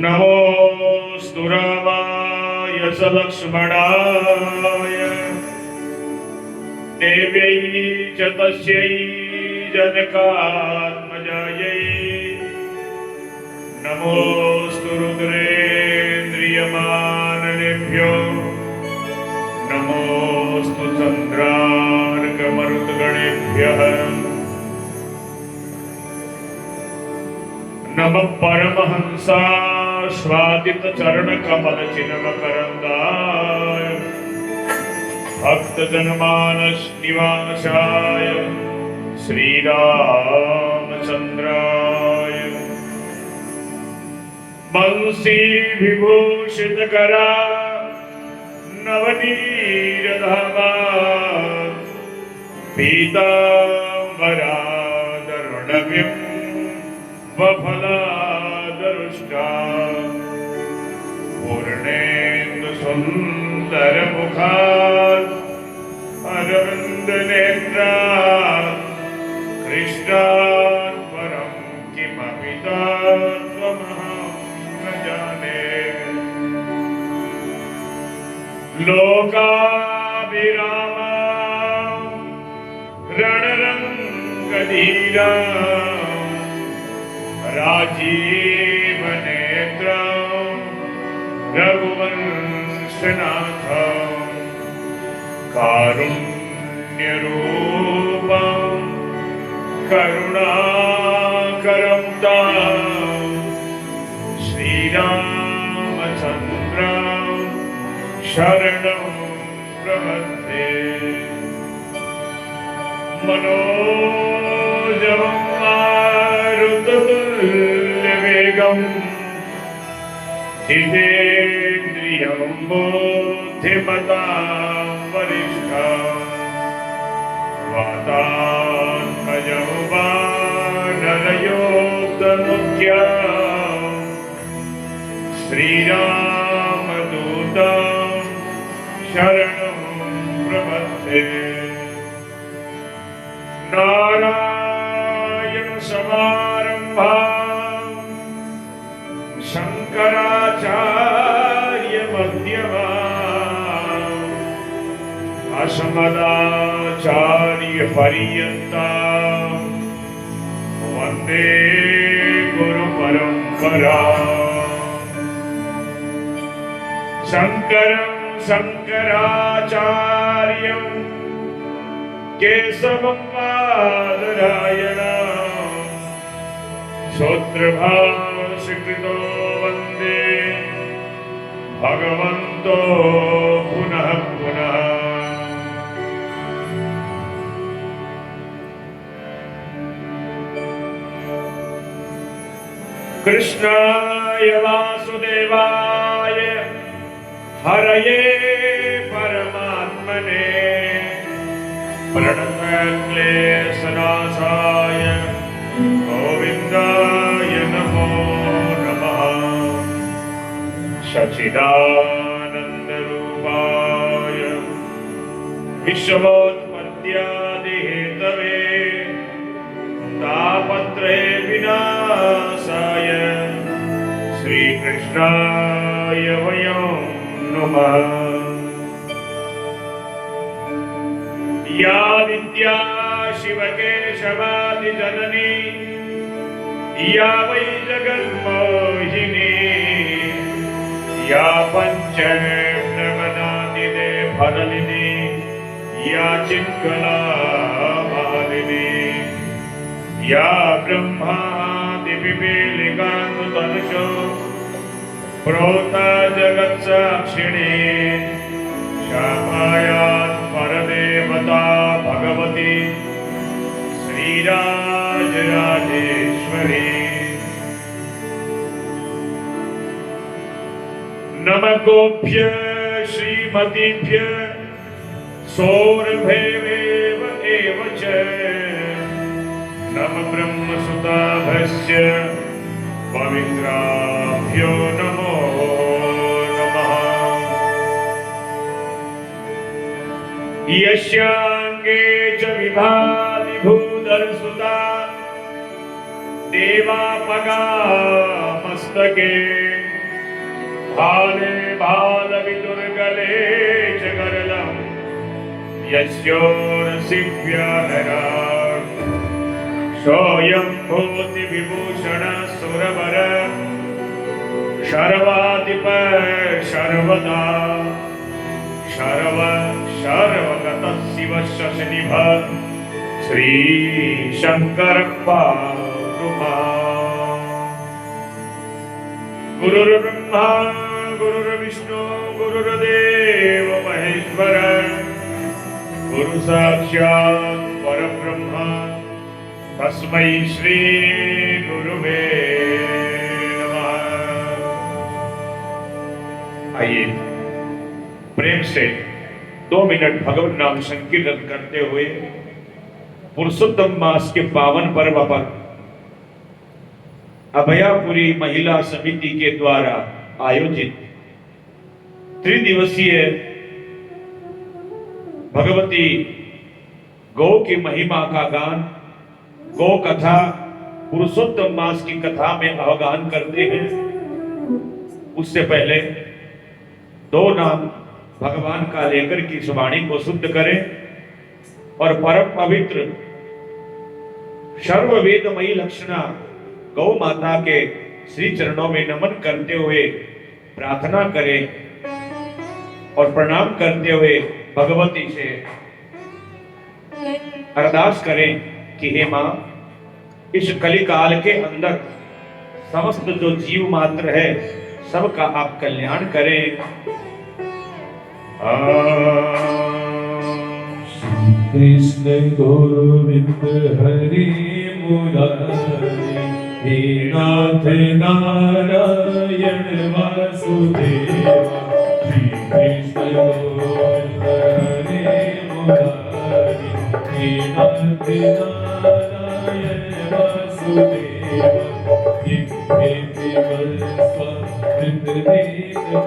नमोऽस्तु रामाय च लक्ष्मणाय देव्यै च तस्यै जनकात्मजायै नमोऽस्तु रुद्रेन्द्रियमाननेभ्यो नमोऽस्तु चन्द्रार्कमरुद्गणेभ्यः नमः परमहंसास्वादित चरण कमल चिन्मकरन्दाय भक्त जनमानस निवासाय श्रीरामचन्द्राय बंसी विभूषित करा नवनीरधामा पीताम्बरादरुणविं वफलादरुष्टा पूर्णेन्दु सुन्दर मुखात् अरविन्द नेत्रात् कृष्णात् परं किमपि तत्त्वमहं न जाने लोकाभिरामा रणरङ्गधीरा राजीवनेत्र रघुवंशनाथ कारुण्यरूपं करुणाकरं श्रीरामचन्द्र शरणं प्रपद्ये मनोजवं मारुततुल्यवेगं जितेन्द्रियं बुद्धिमतां वरिष्ठं वातात्मजं वानरयोधमुख्यं श्रीरामदूतं शरणं प्रपद्ये नारायण समारंभां शंकराचार्य मध्यमाम् अस्मदाचार्य पर्यन्तां वन्दे गुरु परम्पराम् शंकरं शंकराचार्यं केशवं बादरायणं सूत्रभाष्यकृतो वन्दे भगवन्तो पुनः पुनः कृष्णाय वासुदेवाय हरये परमात्मने प्रणतक्लेशनाशाय गोविन्दाय नमो नमः सच्चिदानन्दरूपाय विश्वोत्पत्त्यादिहेतवे तापत्रये विनाशाय श्रीकृष्णाय वयं नमः या विद्या शिवकेशवादि जननी या वै जगन्मोहिनी या पंचैर्नवनादिने फलनिधि या चित्कला मालिनी या ब्रह्मादिपिपीलिकानुतनुषो प्रोता जगत्साक्षिणी श्यामायात् परदेवता भगवती श्रीराजराजेश्वरी नमः गोभ्य श्रीमतीभ्य सौरभेवेव एव च नमः ब्रह्मसुताभ्यश्च पवित्राभ्यो नमो नमः यस्यांगे च विभाति भूधरसुता देवापगा मस्तके भाले भालविदुर्गले च गरलम् यस्योरसिव्याहरा सोऽयं भूति विभूषण सुरवर शर्वाधिप शर्वदा शर्वगत शिव शशनिभ श्री शंकर पातु मां। गुरुर्ब्रह्मा गुरुर्विष्णु गुरुर्देव महेश्वर गुरु साक्षात् परब्रह्म तस्मै श्री गुरुवे नमः। आइए प्रेम से 2 मिनट भगवान नाम संकीर्तन करते हुए पुरुषोत्तम मास के पावन पर्व पर अभयापुरी महिला समिति के द्वारा आयोजित त्रिदिवसीय भगवती गौ की महिमा का गान गौ कथा पुरुषोत्तम मास की कथा में अवगान करते हैं। उससे पहले 2 नाम भगवान का लेकर की इस वाणी को शुद्ध करें और परम पवित्र सर्व वेदमयी लक्षणा गौ माता के श्री चरणों में नमन करते हुए प्रार्थना करें और प्रणाम करते हुए भगवती से अरदास करें कि हे मां, इस कलिकाल के अंदर समस्त जो जीव मात्र है सबका आप कल्याण करें। कृष्ण गोविंद हरि मुरारी हे नाथ नारायण वासुदेवा श्री कृष्ण गोविंद हरि मुरारी हे नाथ नारायण वासुदेवा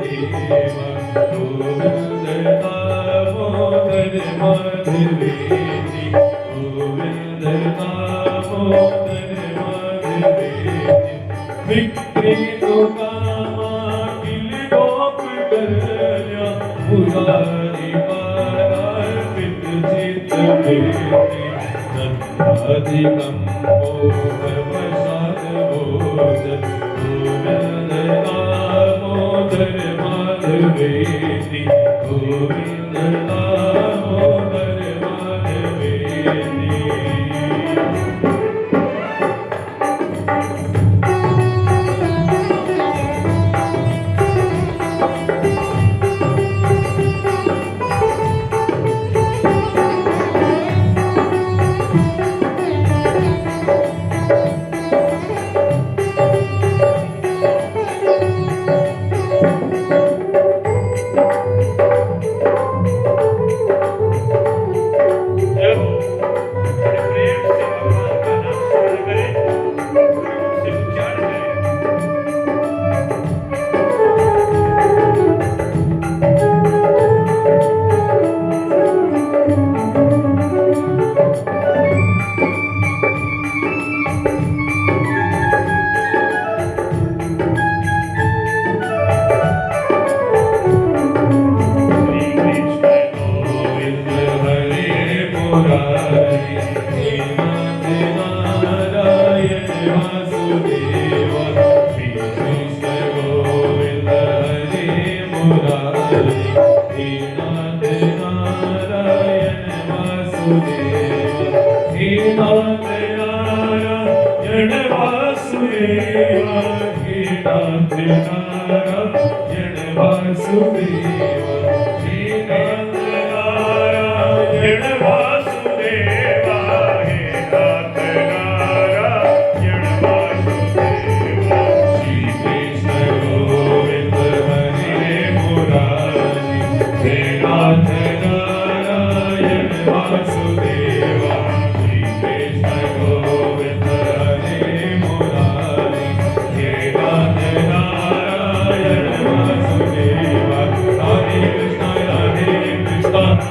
देवा गोविंद दामोदर माधवेति गोविंद दामोदर माधवेति विक्रीतो कामा किल गोप कल्या मुरारी पारार्पित चित्त देति तत्पादिकं मोहवशाद भोजन Govind Damodar माधवेति Govind Damodar माधवेति।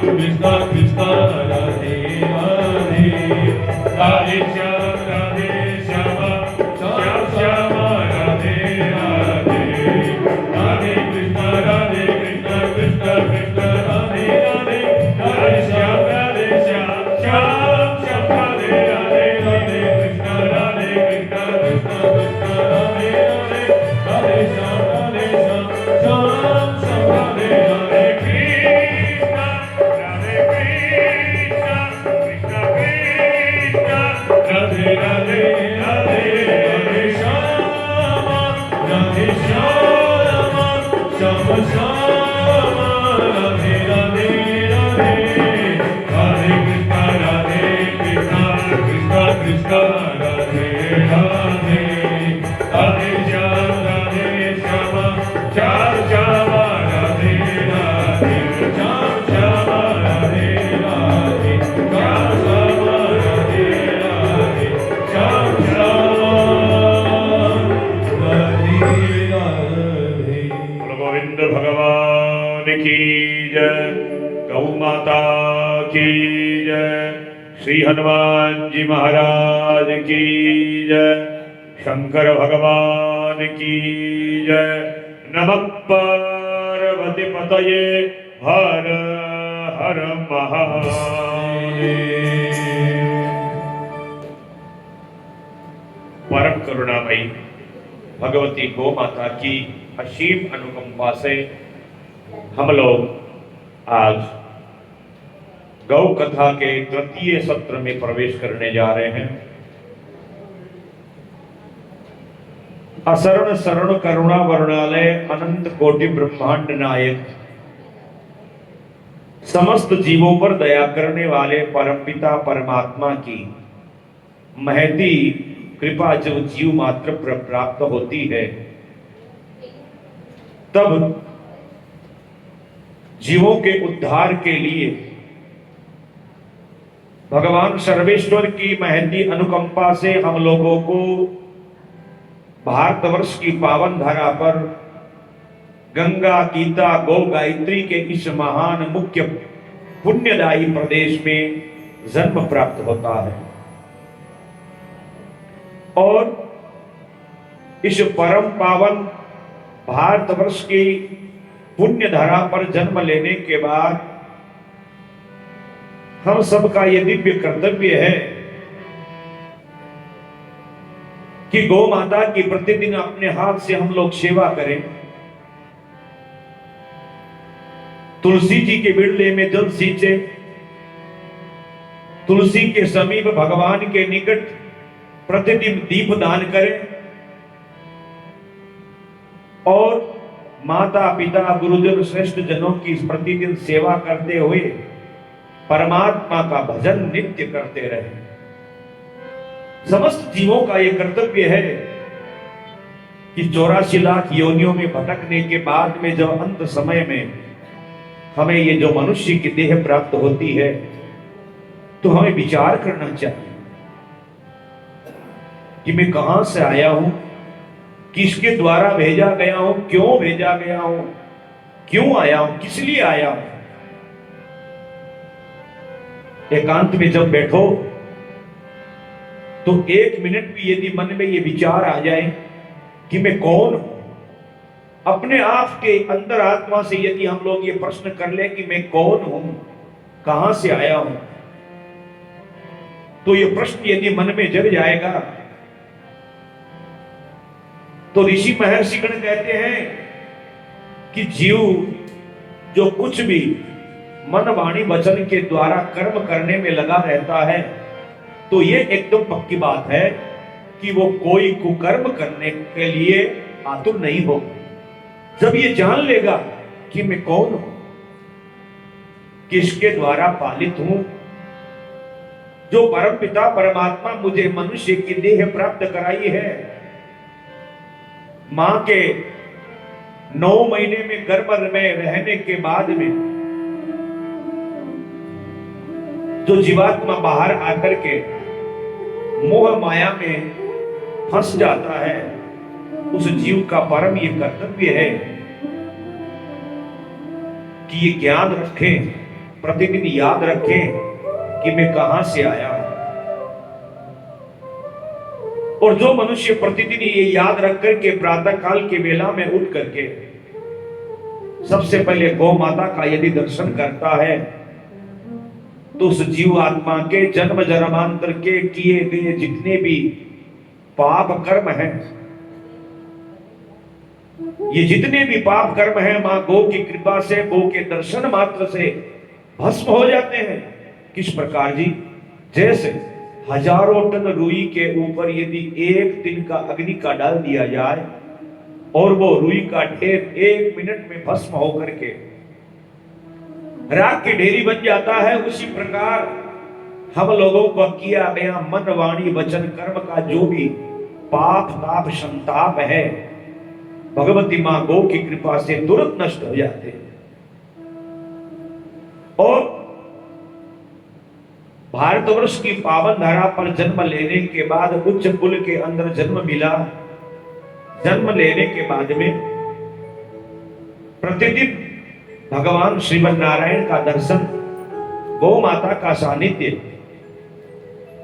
Krishna Krishna Radhe Radhe Radhe Radhe Shyama Radhe Shyama Shyam Shyama Radhe Radhe Radhe Radhe Krishna Krishna Krishna Radhe Radhe Radhe Shyam Radhe Shyama Shyam Shyama Radhe Radhe Shyam Shyama Radhe Radhe Shyam Shyama Radhe Radhe Shyam Shyama Radhe Radhe. बोलो गोविंद भगवान की जय, गौ माता की जय, श्री हनुमान जी महाराज की जय, शंकर भगवान की जय। नमः पार्वती पतये हर हर महादेव। परम करुणामयी भगवती गौ माता की असीम अनुकंपा से हम लोग आज गौ कथा के तृतीय सत्र में प्रवेश करने जा रहे हैं। असरण शरण करुणा वरुणालय अनंत कोटि ब्रह्मांड नायक समस्त जीवों पर दया करने वाले परमपिता परमात्मा की महती कृपा जब जीव मात्र पर प्राप्त होती है, तब जीवों के उद्धार के लिए भगवान सर्वेश्वर की महती अनुकंपा से हम लोगों को भारतवर्ष की पावन धरा पर गंगा गीता गौ गायत्री के इस महान मुख्य पुण्यदायी प्रदेश में जन्म प्राप्त होता है और इस परम पावन भारतवर्ष की पुण्य धरा पर जन्म लेने के बाद हम सबका यह दिव्य कर्तव्य है कि गौ माता की प्रतिदिन अपने हाथ से हम लोग सेवा करें, तुलसी जी के बिरले में जल सींचे, तुलसी के समीप भगवान के निकट प्रतिदिन दीप दान करें और माता पिता गुरुजन श्रेष्ठ जनों की प्रतिदिन सेवा करते हुए परमात्मा का भजन नित्य करते रहे। समस्त जीवों का यह कर्तव्य है कि 84 लाख योनियों में भटकने के बाद में जब अंत समय में हमें ये जो मनुष्य की देह प्राप्त होती है, तो हमें विचार करना चाहिए कि मैं कहां से आया हूं, किसके द्वारा भेजा गया हूं, क्यों भेजा गया हूं, क्यों आया हूं, किस लिए आया हूं। एकांत में जब बैठो तो एक मिनट भी यदि मन में ये विचार आ जाए कि मैं कौन हूं, अपने आप के अंदर आत्मा से यदि हम लोग ये प्रश्न कर ले कि मैं कौन हूं, कहां से आया हूं, तो ये प्रश्न यदि मन में जग जाएगा तो ऋषि महर्षिगण कहते हैं कि जीव जो कुछ भी मन वाणी वचन के द्वारा कर्म करने में लगा रहता है, तो ये एकदम पक्की बात है कि वो कोई कुकर्म करने के लिए आतुर नहीं हो। जब ये जान लेगा कि मैं कौन हूं, किसके द्वारा पालित हूं, जो परम पिता परमात्मा मुझे मनुष्य की देह प्राप्त कराई है, मां के 9 महीने में गर्भ में रहने के बाद में जो जीवात्मा बाहर आकर के मोह माया में फंस जाता है, उस जीव का परम ये कर्तव्य है कि ये ज्ञान रखें, प्रतिदिन याद रखें कि मैं कहां से आया हूं। और जो मनुष्य प्रतिदिन ये याद रख करके प्रातः काल के वेला में उठ करके सबसे पहले गौ माता का यदि दर्शन करता है, तो उस जीव आत्मा के जन्म जन्मांतर के किए गए जितने भी पाप कर्म हैं, ये जितने भी पाप कर्म हैं, मां गौ की कृपा से, गौ के दर्शन मात्र से भस्म हो जाते हैं। किस प्रकार जी? जैसे हजारों टन रुई के ऊपर यदि एक दिन का अग्नि का डाल दिया जाए और वो रुई का ढेर 1 मिनट में भस्म होकर के राख की ढेरी बन जाता है, उसी प्रकार हम लोगों को किया गया मन वाणी वचन कर्म का जो भी पाप ताप संताप है, भगवती मां गौ की कृपा से तुरंत नष्ट हो जाते हैं। और भारतवर्ष की पावन धरा पर जन्म लेने के बाद उच्च कुल के अंदर जन्म मिला। जन्म लेने के बाद में प्रतिदिन भगवान श्रीमन नारायण का दर्शन, गौ माता का सानिध्य,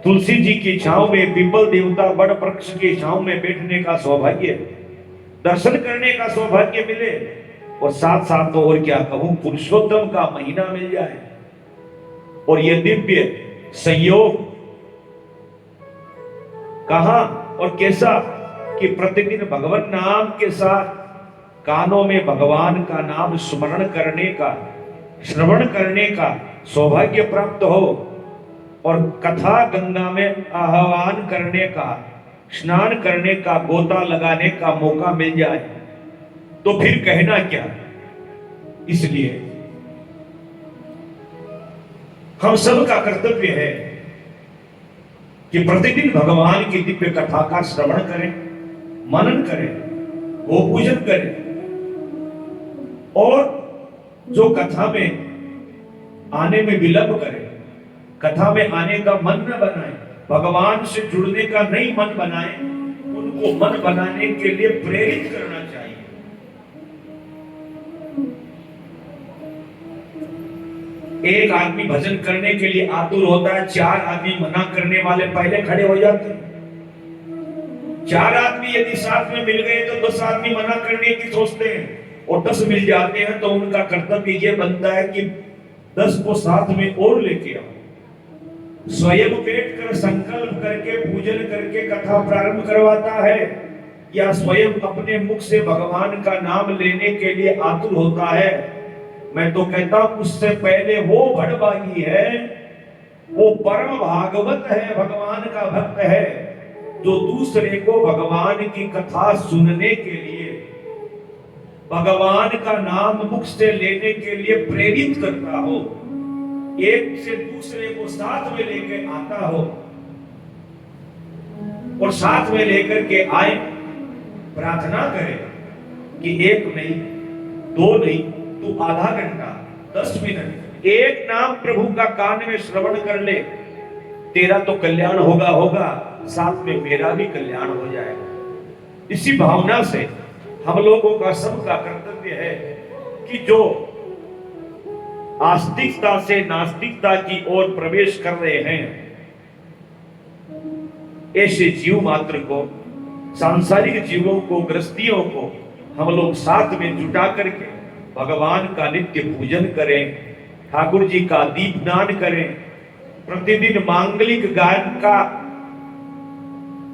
तुलसी जी की छांव में, पीपल देवता बड़ वृक्ष की छांव में बैठने का सौभाग्य, दर्शन करने का सौभाग्य मिले। और साथ साथ तो और क्या कहूं, पुरुषोत्तम का महीना मिल जाए और ये दिव्य संयोग कहां और कैसा कि प्रतिदिन भगवान नाम के साथ कानों में भगवान का नाम स्मरण करने का, श्रवण करने का सौभाग्य प्राप्त हो और कथा गंगा में आह्वान करने का, स्नान करने का, गोता लगाने का मौका मिल जाए तो फिर कहना क्या। इसलिए हम सबका कर्तव्य है कि प्रतिदिन भगवान की दिव्य कथा का श्रवण करें, मनन करें, गो पूजन करें और जो कथा में आने में विलंब करे, कथा में आने का मन न बनाए, भगवान से जुड़ने का नहीं मन बनाए, उनको मन बनाने के लिए प्रेरित करना चाहिए। एक आदमी भजन करने के लिए आतुर होता है, 4 आदमी मना करने वाले पहले खड़े हो जाते हैं। 4 आदमी यदि साथ में मिल गए तो 10 आदमी मना करने की सोचते हैं और 10 मिल जाते हैं तो उनका कर्तव्य ये बनता है कि 10 को साथ में और लेके आओ। स्वयं बैठकर संकल्प करके पूजन करके कथा प्रारंभ करवाता है या स्वयं अपने मुख से भगवान का नाम लेने के लिए आतुर होता है। मैं तो कहता हूं उससे पहले वो भड़भागी है, वो परम भागवत है, भगवान का भक्त है, जो दूसरे को भगवान की कथा सुनने के लिए, भगवान का नाम मुख से लेने के लिए प्रेरित करता हो, एक से दूसरे को साथ में लेकर आता हो और साथ में लेकर के आए, प्रार्थना करे कि 1 नहीं 2 नहीं, तू आधा घंटा 10 मिनट एक नाम प्रभु का कान में श्रवण कर ले, तेरा तो कल्याण होगा, साथ में मेरा भी कल्याण हो जाएगा। इसी भावना से हम लोगों का सबका कर्तव्य है कि जो आस्तिकता से नास्तिकता की ओर प्रवेश कर रहे हैं, ऐसे जीव मात्र को, सांसारिक जीवों को, गृहस्थियों को हम लोग साथ में जुटा करके भगवान का नित्य पूजन करें, ठाकुर जी का दीपदान करें, प्रतिदिन मांगलिक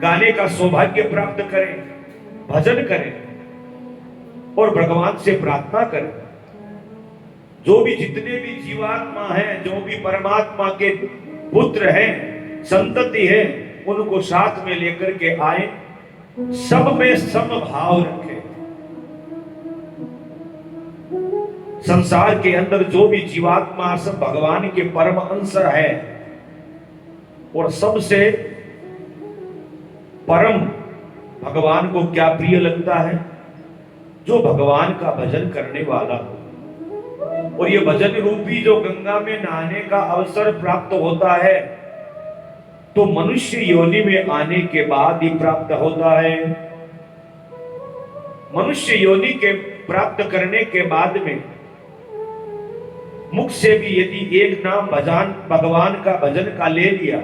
गाने का सौभाग्य प्राप्त करें, भजन करें और भगवान से प्रार्थना करें। जो भी जितने भी जीवात्मा हैं, जो भी परमात्मा के पुत्र हैं, संतति है, उनको साथ में लेकर के आए, सब में समभाव रखें। संसार के अंदर जो भी जीवात्मा सब भगवान के परम अंश है और सबसे परम भगवान को क्या प्रिय लगता है, जो भगवान का भजन करने वाला हो। और ये भजन रूपी जो गंगा में नहाने का अवसर प्राप्त होता है तो मनुष्य योनि में आने के बाद ही प्राप्त होता है। मनुष्य योनि के प्राप्त करने के बाद में मुख से भी यदि एक नाम भगवान का भजन का ले लिया,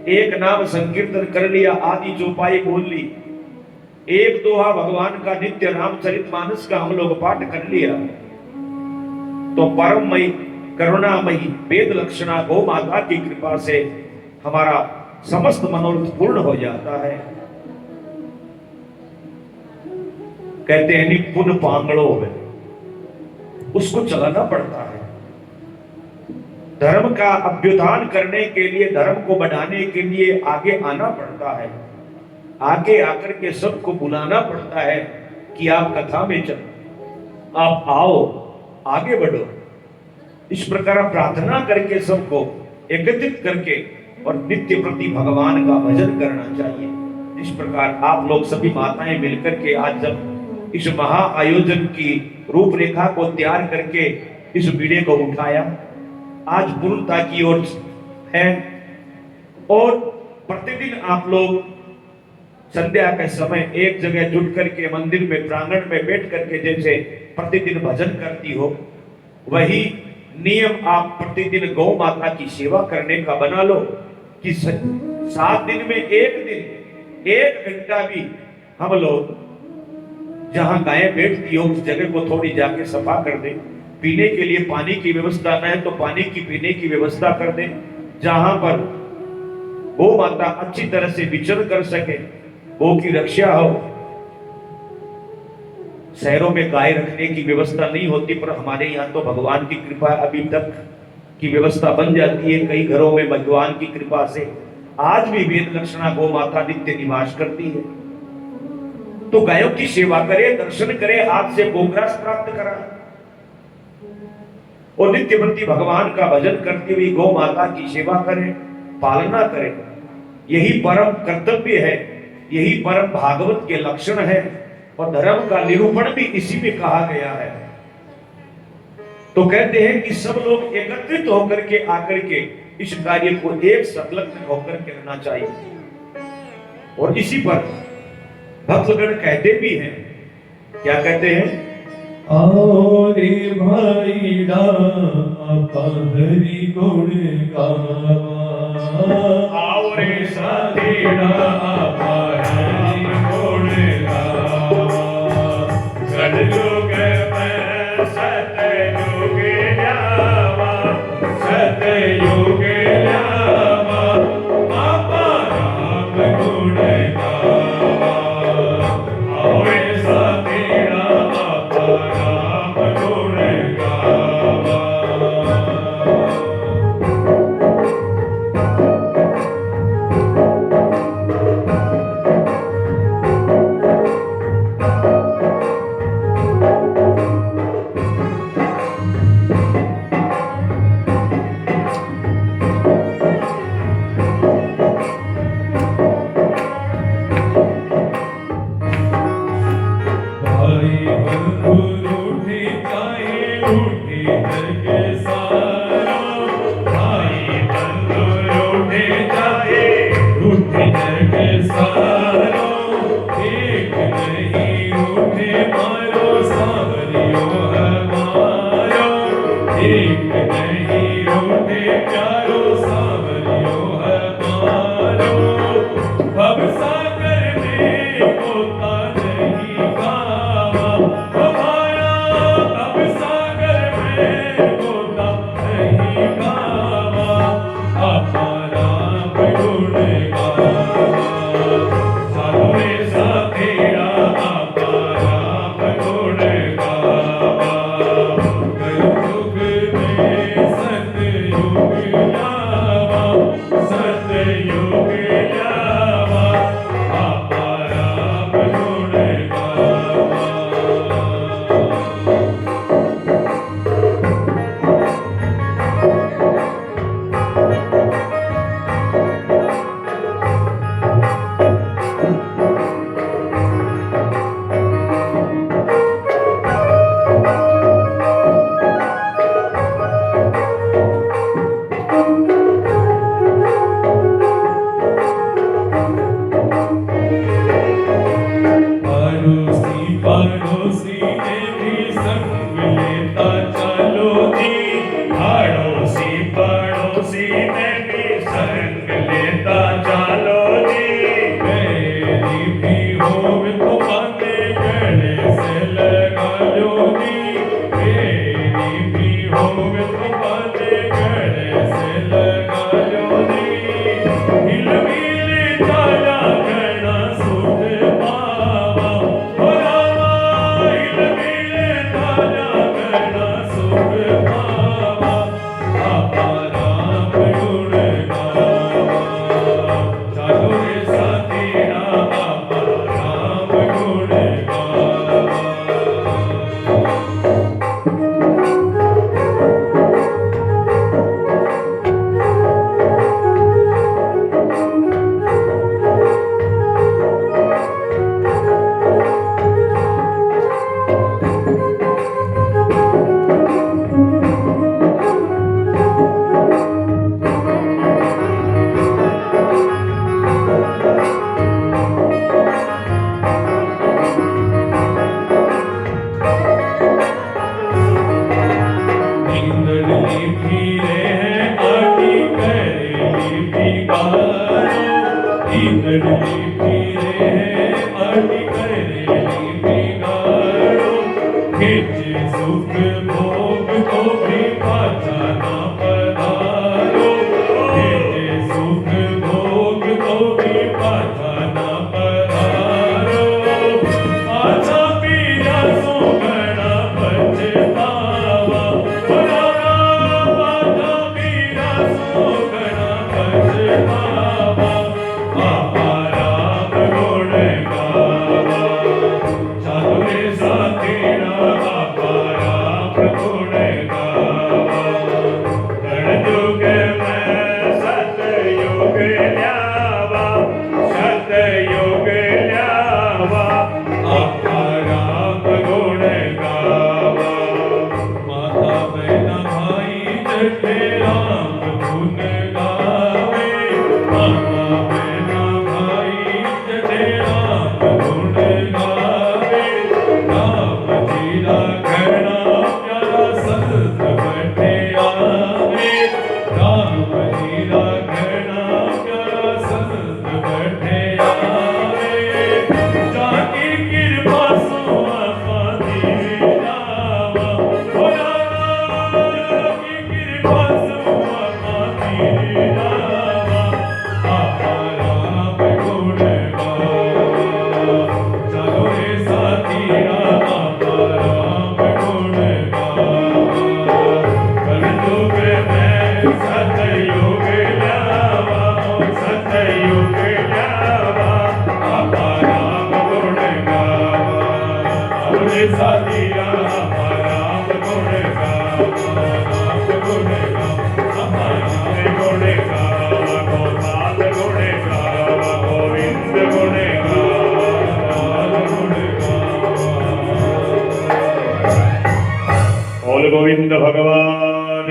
एक नाम संकीर्तन कर लिया, आदि चौपाई बोल ली, 1 दोहा भगवान का नित्य रामचरितमानस का हम लोग पाठ कर लिया, तो परममयी करुणामयी वेद लक्षणा गौ माता की कृपा से हमारा समस्त मनोरथ पूर्ण हो जाता है। कहते हैं निपुण पांगड़ो में उसको चलाना पड़ता है। धर्म का अभ्युत्थान करने के लिए, धर्म को बढ़ाने के लिए आगे आना पड़ता है। आगे आकर के सबको बुलाना पड़ता है कि आप कथा में चलो, आप आओ, आगे बढ़ो। इस प्रकार प्रार्थना करके सबको एकत्रित करके और नित्य प्रति भगवान का भजन करना चाहिए। इस प्रकार आप लोग सभी माताएं मिलकर के आज जब इस महा आयोजन की रूपरेखा को तैयार करके इस बीड़े को उठाया, आज पूर्णता की ओर है। और प्रतिदिन आप लोग संध्या के समय एक जगह जुट करके मंदिर में प्रांगण में बैठ करके जैसे प्रतिदिन भजन करती हो, वही नियम आप प्रतिदिन गौ माता की सेवा करने का बना लो कि 7 दिन में एक दिन 1 घंटा भी हम लोग जहां गायें बैठती हो उस जगह को थोड़ी जाके सफा कर दें। पीने के लिए पानी की व्यवस्था न है तो पानी की पीने की व्यवस्था कर दें, जहां पर गौ माता अच्छी तरह से विचरण कर सके, गौ की रक्षा हो। शहरों में गाय रखने की व्यवस्था नहीं होती, पर हमारे यहाँ तो भगवान की कृपा अभी तक की व्यवस्था बन जाती है। कई घरों में भगवान की कृपा से आज भी वेद लक्षणा गौ माता नित्य निवास करती है। तो गायों की सेवा करे, दर्शन करे, हाथ से गोग्रास प्राप्त करा और नित्य प्रति भगवान का भजन करते हुए गौ माता की सेवा करें, पालना करें। यही परम कर्तव्य है, यही परम भागवत के लक्षण है और धर्म का निरूपण भी इसी में कहा गया है। तो कहते हैं कि सब लोग एकत्रित होकर के आकर के इस कार्य को एक संलग्न होकर के करना चाहिए। और इसी पर भक्तगण कहते भी हैं, क्या कहते हैं? आओ रे भाई आपा हरि गुण गावा, आओ रे साथी आपा हरि गुण गावा। सतयुग में सतयुग ल्यावा, सतयुग ल्यावा, आपा राम गुण गावा। आओ रे साथी आपा राम गुण गावा।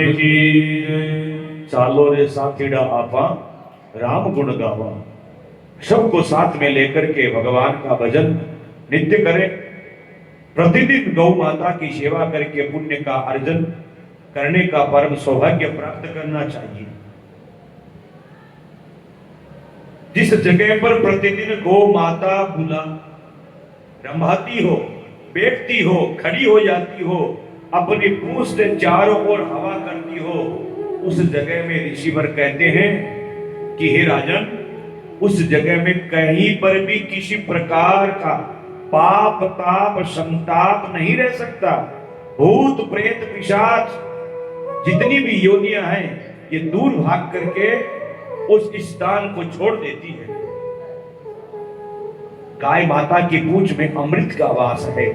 की जय। चालो रे साथीड़ा आपा राम गुण गावा। सबको साथ में लेकर के भगवान का भजन नित्य करें। प्रतिदिन गौ माता की सेवा करके पुण्य का अर्जन करने का परम सौभाग्य प्राप्त करना चाहिए। जिस जगह पर प्रतिदिन गौ माता बुला रंभाती हो, बैठती हो, खड़ी हो जाती हो, अपनी पूंछ से चारों ओर हवा करती हो, उस जगह में ऋषिवर कहते हैं कि हे राजन, उस जगह में कहीं पर भी किसी प्रकार का पाप ताप संताप नहीं रह सकता। भूत प्रेत पिशाच जितनी भी योनियां हैं ये दूर भाग करके उस स्थान को छोड़ देती है। गाय माता की पूंछ में अमृत का वास है,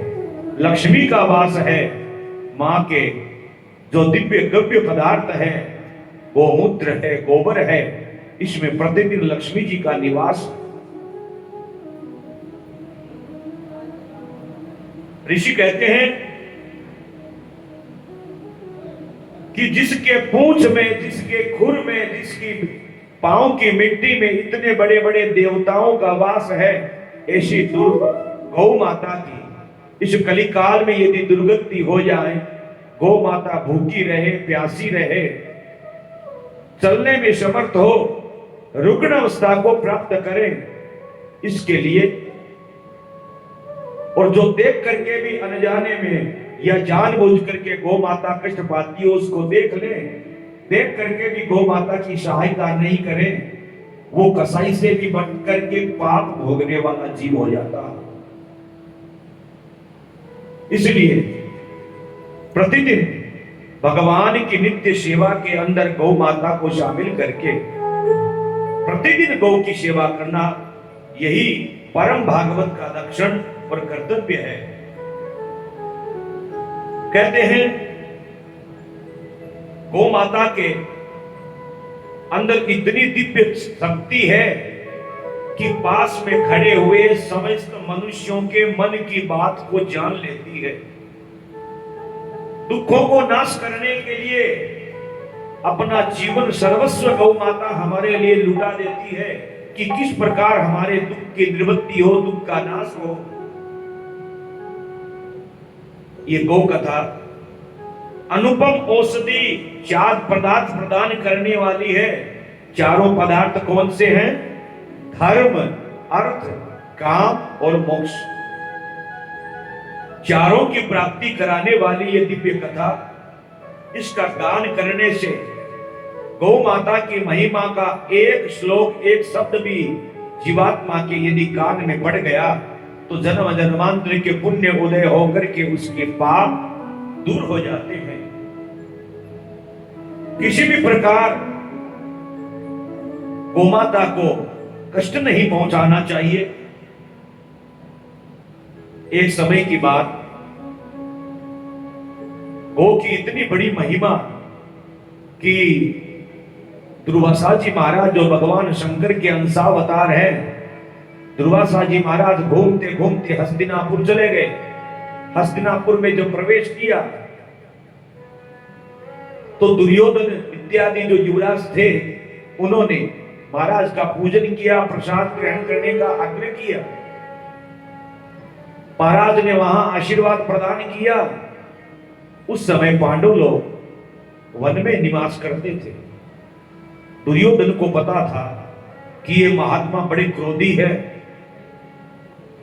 लक्ष्मी का वास है। मां के जो दिव्य गव्य पदार्थ है, गोमूत्र है, गोबर है, इसमें प्रतिदिन लक्ष्मी जी का निवास। ऋषि कहते हैं कि जिसके पूंछ में, जिसके खुर में, जिसकी पांव की मिट्टी में इतने बड़े बड़े देवताओं का वास है, ऐसी गौ माता की इस कलिकाल में यदि दुर्गति हो जाए, गौ माता भूखी रहे, प्यासी रहे, चलने में समर्थ हो, रुग्ण अवस्था को प्राप्त करें, इसके लिए और जो देख करके भी अनजाने में या जानबूझ करके गौ माता कष्ट पाती हो, उसको देख ले, देख करके भी गौ माता की सहायता नहीं करें, वो कसाई से भी बच करके पाप भोगने वाला जीव हो जाता। इसलिए प्रतिदिन भगवान की नित्य सेवा के अंदर गौ माता को शामिल करके प्रतिदिन गौ की सेवा करना, यही परम भागवत का लक्षण और कर्तव्य है। कहते हैं गौ माता के अंदर इतनी दिव्य शक्ति है कि पास में खड़े हुए समस्त मनुष्यों के मन की बात को जान लेती है। दुखों को नाश करने के लिए अपना जीवन सर्वस्व गौ माता हमारे लिए लुटा देती है कि किस प्रकार हमारे दुख की निवृत्ति हो, दुख का नाश हो। ये गौ कथा अनुपम औषधि 4 पदार्थ प्रदान करने वाली है। चारों पदार्थ कौन से हैं? धर्म, अर्थ, काम और मोक्ष। चारों की प्राप्ति कराने वाली ये दिव्य कथा, इसका गान करने से गौ माता की महिमा का एक श्लोक, एक शब्द भी जीवात्मा के यदि कान में पड़ गया तो जन्म जन्मांतर के पुण्य उदय होकर के उसके पाप दूर हो जाते हैं। किसी भी प्रकार गोमाता को कष्ट नहीं पहुंचाना चाहिए। एक समय की बात, गौ की इतनी बड़ी महिमा कि दुर्वासा जी महाराज, जो भगवान शंकर के अंशावतार हैं, दुर्वासा जी महाराज घूमते घूमते हस्तिनापुर चले गए। हस्तिनापुर में जो प्रवेश किया तो दुर्योधन इत्यादि जो युवराज थे, उन्होंने महाराज का पूजन किया, प्रसाद ग्रहण करने का आग्रह किया। महाराज ने वहां आशीर्वाद प्रदान किया। उस समय पांडव लोग वन में निवास करते थे। दुर्योधन को पता था कि ये महात्मा बड़े क्रोधी है,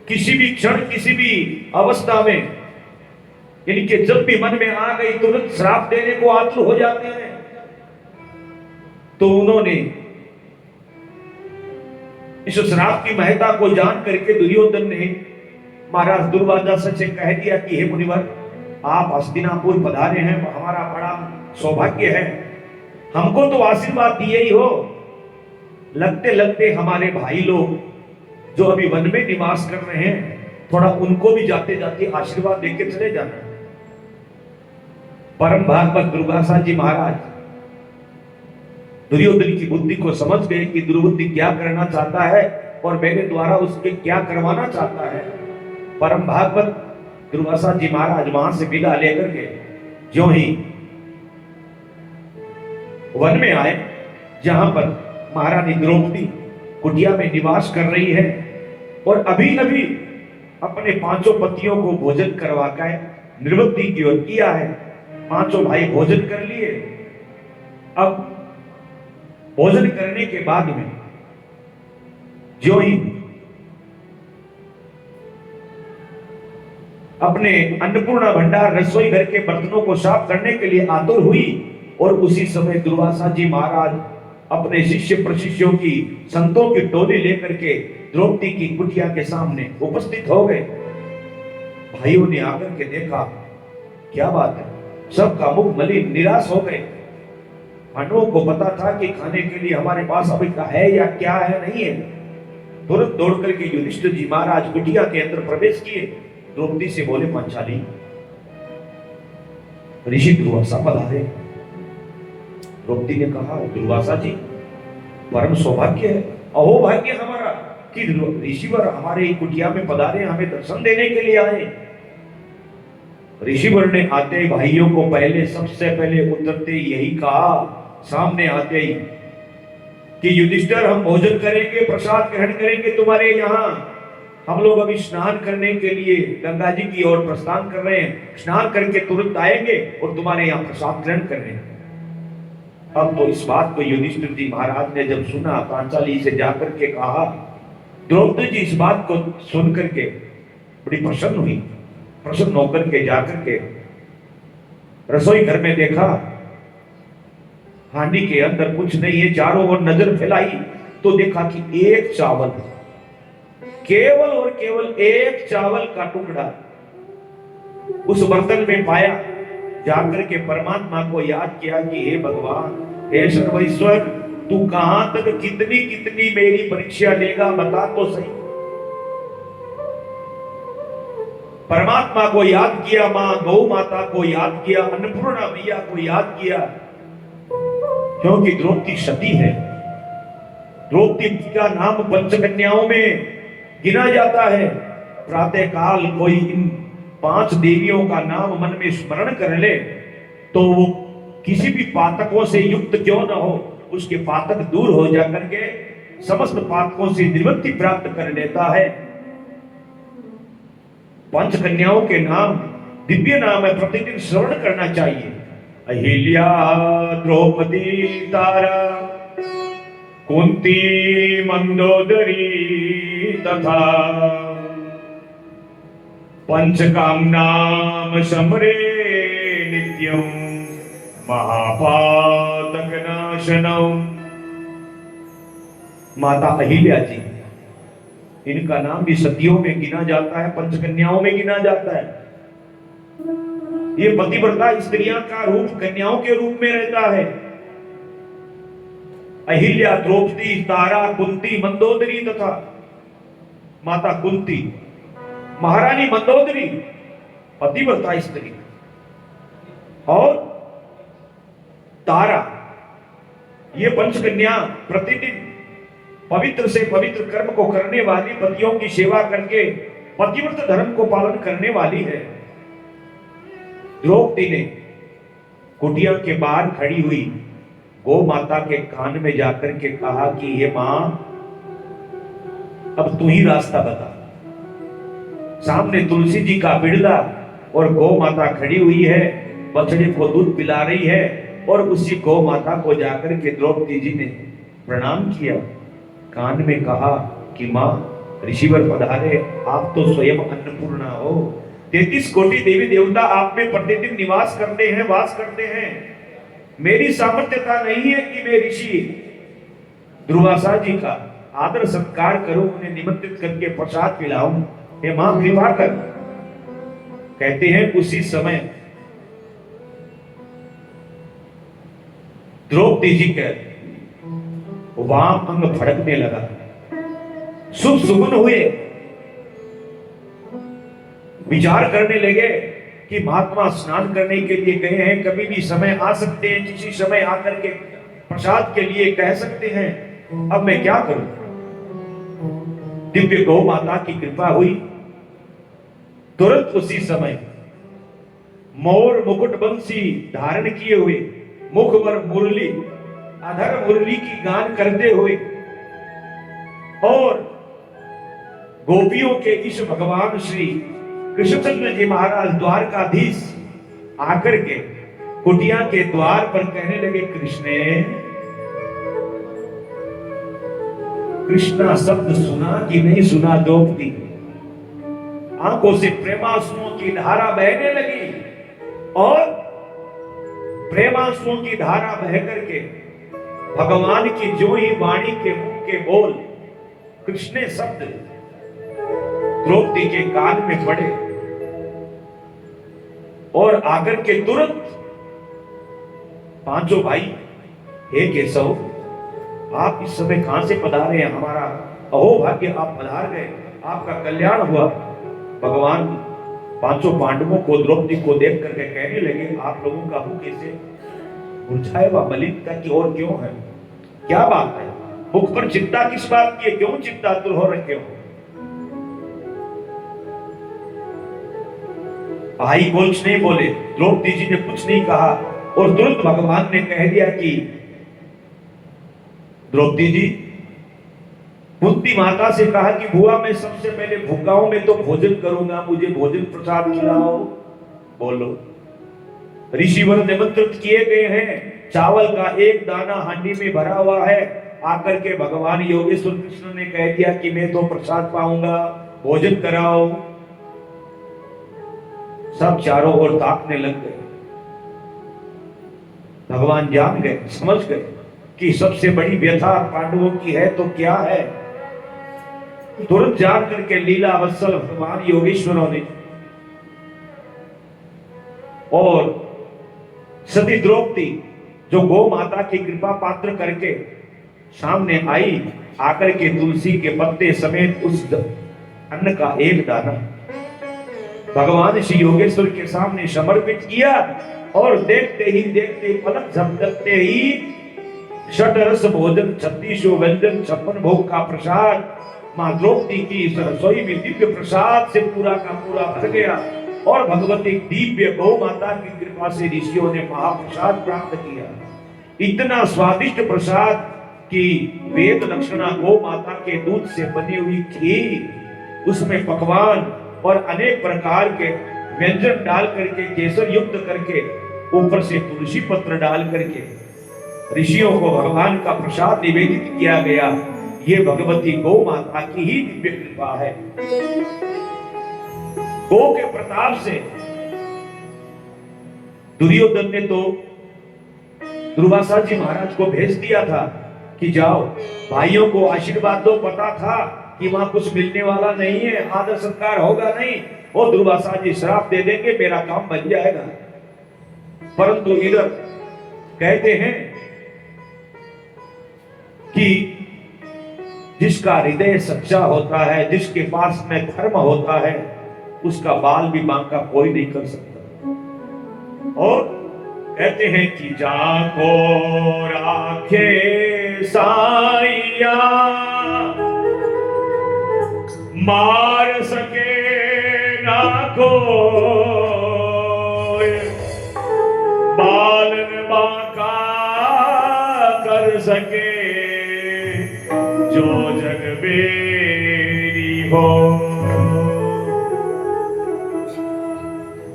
किसी भी क्षण, किसी भी अवस्था में इनके जब भी मन में आ गई तुरंत श्राप देने को आतुर हो जाते हैं। तो उन्होंने इस श्राप की महत्ता को जान करके दुर्योधन ने महाराज दुर्वासा से कह दिया कि हे मुनिवर, आप हस्तिनापुर पधारे हैं, हमारा बड़ा सौभाग्य है, हमको तो आशीर्वाद दिए ही हो, लगते लगते हमारे भाई लोग जो अभी वन में निवास कर रहे हैं, थोड़ा उनको भी जाते जाते आशीर्वाद देके चले जाना। परम भागवत दुर्वासा जी महाराज दुर्योधन की बुद्धि को समझ गए कि दुर्बुद्धि क्या करना चाहता है और मेरे द्वारा उसके क्या करवाना चाहता है। परम भागवत दुर्वासा जी महाराज वहां से विदा लेकर के ज्यों ही वन में आए जहां पर महारानी द्रौपदी कुटिया में निवास कर रही है और अभी अभी अपने पांचों पतियों को भोजन करवा कर निवृत्ति की ओर किया है। पांचों भाई भोजन कर लिए। अब भोजन करने के बाद में जो ही अपने अन्नपूर्णा भंडार रसोई घर के बर्तनों को साफ करने के लिए आतुर हुई और उसी समय दुर्वासा जी महाराज अपने शिष्य प्रशिष्यों की संतों की टोली लेकर के द्रौपदी की कुटिया के सामने उपस्थित हो गए। भाइयों ने आकर के देखा, क्या बात है, सबका मुख मलिन निराश हो गए। पांडवों को पता था कि खाने के लिए हमारे पास अभी का है या क्या है, नहीं है। तुरंत दौड़ करके युधिष्ठिर जी महाराज कुटिया के अंदर प्रवेश किए। द्रौपदी से बोले, पांचाली, ऋषि दुर्वासा पधारे। द्रौपदी ने कहा, दुर्वासा जी, परम सौभाग्य है, अहो भाग्य हमारा कि ऋषिवर हमारे कुटिया में पधारे, हमें दर्शन देने के लिए आए। ऋषिवर ने आते ही भाइयों को पहले सबसे पहले उतरते यही कहा, सामने आते ही, कि युधिष्ठिर, हम भोजन करेंगे, प्रसाद ग्रहण करेंगे तुम्हारे यहाँ। हम लोग अभी स्नान करने के लिए गंगा जी की ओर प्रस्थान कर रहे हैं, स्नान करके तुरंत आएंगे और तुम्हारे यहाँ प्रसाद ग्रहण कर रहे हैं। अब तो इस बात को युधिष्ठिर जी महाराज ने जब सुना, पांचाली से जाकर के कहा। द्रौपदी जी इस बात को सुन करके बड़ी प्रसन्न हुई। प्रसन्न होकर के जाकर के रसोई घर में देखा, हांडी के अंदर कुछ नहीं है। चारों ओर नजर फैलाई तो देखा कि एक चावल, केवल और केवल एक चावल का टुकड़ा उस बर्तन में पाया। जाकर के परमात्मा को याद किया कि हे भगवान, हे सर्वेश्वर, तू कहां तक कितनी कितनी मेरी परीक्षा लेगा, बता तो सही। परमात्मा को याद किया, मां गौ माता को याद किया, अन्नपूर्णा मैया को याद किया, क्योंकि द्रौपदी सती है। द्रौपदी का नाम पंचकन्याओं में गिना जाता है। प्रातः काल कोई इन 5 देवियों का नाम मन में स्मरण कर ले तो वो किसी भी पातकों से युक्त क्यों न हो, उसके पातक दूर हो जाकर के समस्त पातकों से निवृत्ति प्राप्त कर लेता है। 5 कन्याओं के नाम दिव्य नाम है, प्रतिदिन श्रवण करना चाहिए। अहिल्या, द्रौपदी, तारा, कुंती, मंदोदरी तथा पंचकामनाम समरे नित्यम महापातक नाशनम। माता अहिल्या जी, इनका नाम भी सतियों में गिना जाता है, पंचकन्याओं में गिना जाता है। ये पतिव्रता स्त्रियां का रूप कन्याओं के रूप में रहता है। अहिल्या, द्रौपदी, तारा, कुंती, मंदोदरी तथा माता कुंती, महारानी मंदोदरी पतिव्रता स्त्री, और तारा, ये पंचकन्या प्रतिदिन पवित्र से पवित्र कर्म को करने वाली, पतियों की सेवा करके पतिव्रत धर्म को पालन करने वाली है। द्रौपदी ने कुटिया के बाहर खड़ी हुई गौ माता के कान में जाकर के कहा कि ये मां, अब तू ही रास्ता बता। सामने तुलसी जी का बिड़ला और गौ माता खड़ी हुई है, बछड़े को दूध पिला रही है, और उसी गौ माता को जाकर के द्रौपदी जी ने प्रणाम किया, कान में कहा कि मां, ऋषिवर पधारे, आप तो स्वयं अन्नपूर्णा हो। 33 कोटि देवी देवता आप में प्रतिदिन निवास करते हैं, वास करते हैं। मेरी सामर्थ्यता नहीं है कि मैं ऋषि दुर्वासा जी का आदर सत्कार करूं, उन्हें निमंत्रित करके प्रसाद पिलाऊं। हे मां, कृपा कर। कहते हैं उसी समय द्रौपदी जी के वाम अंग फड़कने लगा, शुभ सुमन हुए, विचार करने लगे कि महात्मा स्नान करने के लिए गए हैं, कभी भी समय आ सकते हैं, किसी समय आकर के प्रसाद के लिए कह सकते हैं, अब मैं क्या करूं। दिव्य गौ माता की कृपा हुई, तुरंत उसी समय मोर मुकुट बंसी धारण किए हुए, मुख पर मुरली अधर मुरली की गान करते हुए और गोपियों के इस भगवान श्री कृष्णचंद्र जी महाराज द्वारकाधीश आकर के कुटिया के द्वार पर कहने लगे, कृष्णा शब्द सुना कि नहीं सुना द्रौपदी? आंखों से प्रेमांसुओं की धारा बहने लगी और प्रेमांसुओं की धारा बह करके भगवान की जो ही वाणी के मुंह के बोल कृष्ण शब्द द्रौपदी के कान में पड़े और आकर के तुरंत पांचों भाई, हे केशव, आप इस समय कहां से पधारे हैं? हमारा अहो भाग्य, आप पधार गए, आपका कल्याण हुआ। भगवान पांचों पांडवों को द्रौपदी को देख करके कहने लगे, आप लोगों का मुख कैसे मुरझाया हुआ मलिनता की ओर क्यों है? क्या बात है? मुख पर चिंता किस बात की है? क्यों चिंतातुर हो रखे हो? भाई कुछ नहीं बोले, द्रौपदी जी ने कुछ नहीं कहा और तुरंत भगवान ने कह दिया कि द्रौपदी जी, कुंती माता से कहा कि बुआ मैं सबसे पहले भूखा हूं, मैं तो भोजन करूंगा, मुझे भोजन प्रसाद खिलाओ। बोलो। ऋषिवर निमंत्रित किए गए हैं, चावल का एक दाना हांडी में भरा हुआ है। आकर के भगवान योगेश्वर कृष्ण ने कह दिया कि मैं तो प्रसाद पाऊंगा, भोजन कराओ। सब चारों ओर ताकने लग गए। भगवान जान गए, समझ गए कि सबसे बड़ी व्यथा पांडवों की है तो क्या है। तुरंत जान करके लीला वत्सल भगवान योगेश्वरों ने और सती द्रौपदी जो गौ माता की कृपा पात्र करके सामने आई, आकर के तुलसी के पत्ते समेत उस अन्न का एक दाना भगवान श्री योगेश्वर के सामने समर्पित किया और देखते ही देखते पलक झपकते ही षट रस भोजन 36 व्यंजन 56 भोग का प्रसाद मां द्रौपदी की इस रसोई में दिव्य प्रसाद से पूरा का पूरा भर गया और भगवती दिव्य गौ माता की कृपा से ऋषियों ने महाप्रसाद प्राप्त किया। इतना स्वादिष्ट प्रसाद कि वेद लक्षणा गौ माता के दूध से बनी हुई खीर, उसमें पकवान और अनेक प्रकार के व्यंजन डाल करके केसर युक्त करके ऊपर से तुलसी पत्र डाल करके ऋषियों को भगवान का प्रसाद निवेदित किया गया। ये भगवती गौ माता की ही दिव्य कृपा है। गौ के प्रताप से दुर्योधन ने तो दुर्वासा जी महाराज को भेज दिया था कि जाओ भाइयों को आशीर्वाद दो। पता था कि वहां कुछ मिलने वाला नहीं है, आदर सत्कार होगा नहीं, वो दुर्वासा जी श्राप दे देंगे, मेरा काम बन जाएगा। परंतु इधर कहते हैं कि जिसका हृदय सच्चा होता है, जिसके पास में धर्म होता है, उसका बाल भी बांका कोई नहीं कर सकता। और कहते हैं कि जाको राखे साइया मार सके ना कोई, बालन बांका कर सके जो जग बेरी हो।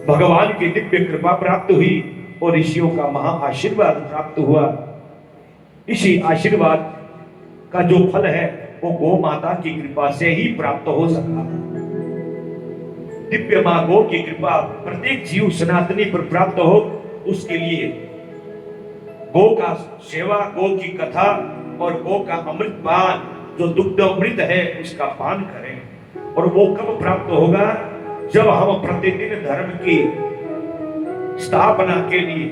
भगवान की दिव्य कृपा प्राप्त हुई और ऋषियों का महा आशीर्वाद प्राप्त हुआ। इसी आशीर्वाद का जो फल है वो गौ माता की कृपा से ही प्राप्त हो सका। दिव्य मां गौ की कृपा प्रत्येक जीव सनातनी पर प्राप्त हो, उसके लिए गौ का सेवा, गौ की कथा और गौ का अमृत पान, जो दुग्ध अमृत है उसका पान करें। और वो कब प्राप्त होगा? जब हम प्रतिदिन धर्म की स्थापना के लिए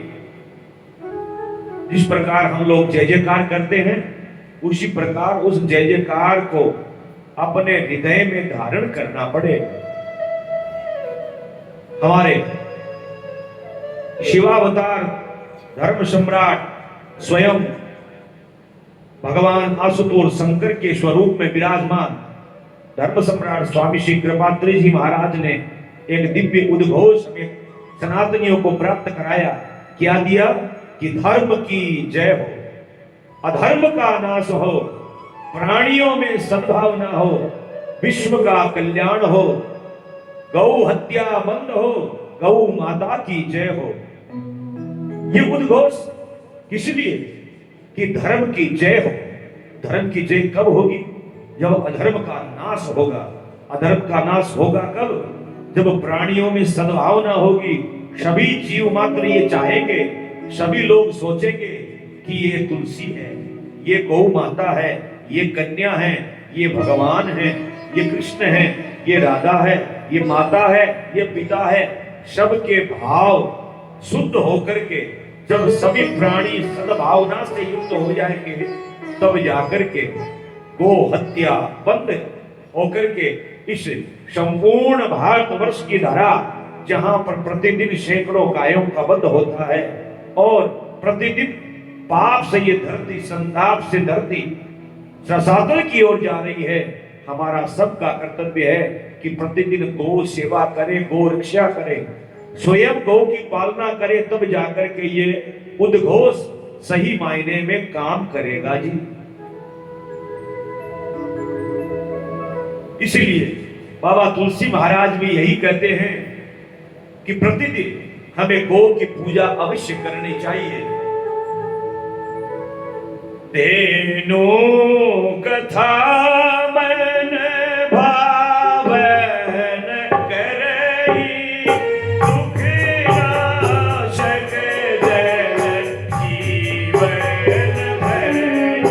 जिस प्रकार हम लोग जय जयकार करते हैं, उसी प्रकार उस जय जयकार को अपने हृदय में धारण करना पड़े। हमारे शिवावतार धर्म सम्राट स्वयं भगवान आशुतोष शंकर के स्वरूप में विराजमान धर्म सम्राट स्वामी श्री कृपात्री जी महाराज ने एक दिव्य उद्घोष में सनातनियों को प्राप्त कराया। क्या दिया? कि धर्म की जय हो, अधर्म का नाश हो, प्राणियों में सद्भावना हो, विश्व का कल्याण हो, गौ हत्या बंद हो, गौ माता की जय हो। ये उद्घोष किस लिए? कि धर्म की जय हो। धर्म की जय कब होगी? जब अधर्म का नाश होगा। अधर्म का नाश होगा कब? जब प्राणियों में सद्भावना होगी। सभी जीव मात्र ये चाहेंगे, सभी लोग सोचेंगे कि ये तुलसी है, ये गौ माता है, ये कन्या है, ये भगवान है, ये कृष्ण है, ये राधा है, ये माता है, ये पिता है। सबके भाव शुद्ध होकर के जब सभी प्राणी सद्भावना से युक्त हो जाएंगे, तब जाकर के गो हत्या बंद होकर के इस संपूर्ण भारतवर्ष की धारा, जहां पर प्रतिदिन सैकड़ों गायों का वध होता है और प्रतिदिन पाप से ये धरती, संताप से धरती रसातल की ओर जा रही है। हमारा सबका कर्तव्य है कि प्रतिदिन गौ सेवा करें, गौ रक्षा करें, स्वयं गौ की पालना करें, तब जाकर के ये उद्घोष सही मायने में काम करेगा जी। इसलिए बाबा तुलसी महाराज भी यही कहते हैं कि प्रतिदिन हमें गौ की पूजा अवश्य करनी चाहिए। तेनो कथा मन भावन करई, दुख नाशक जन जीवन भरई।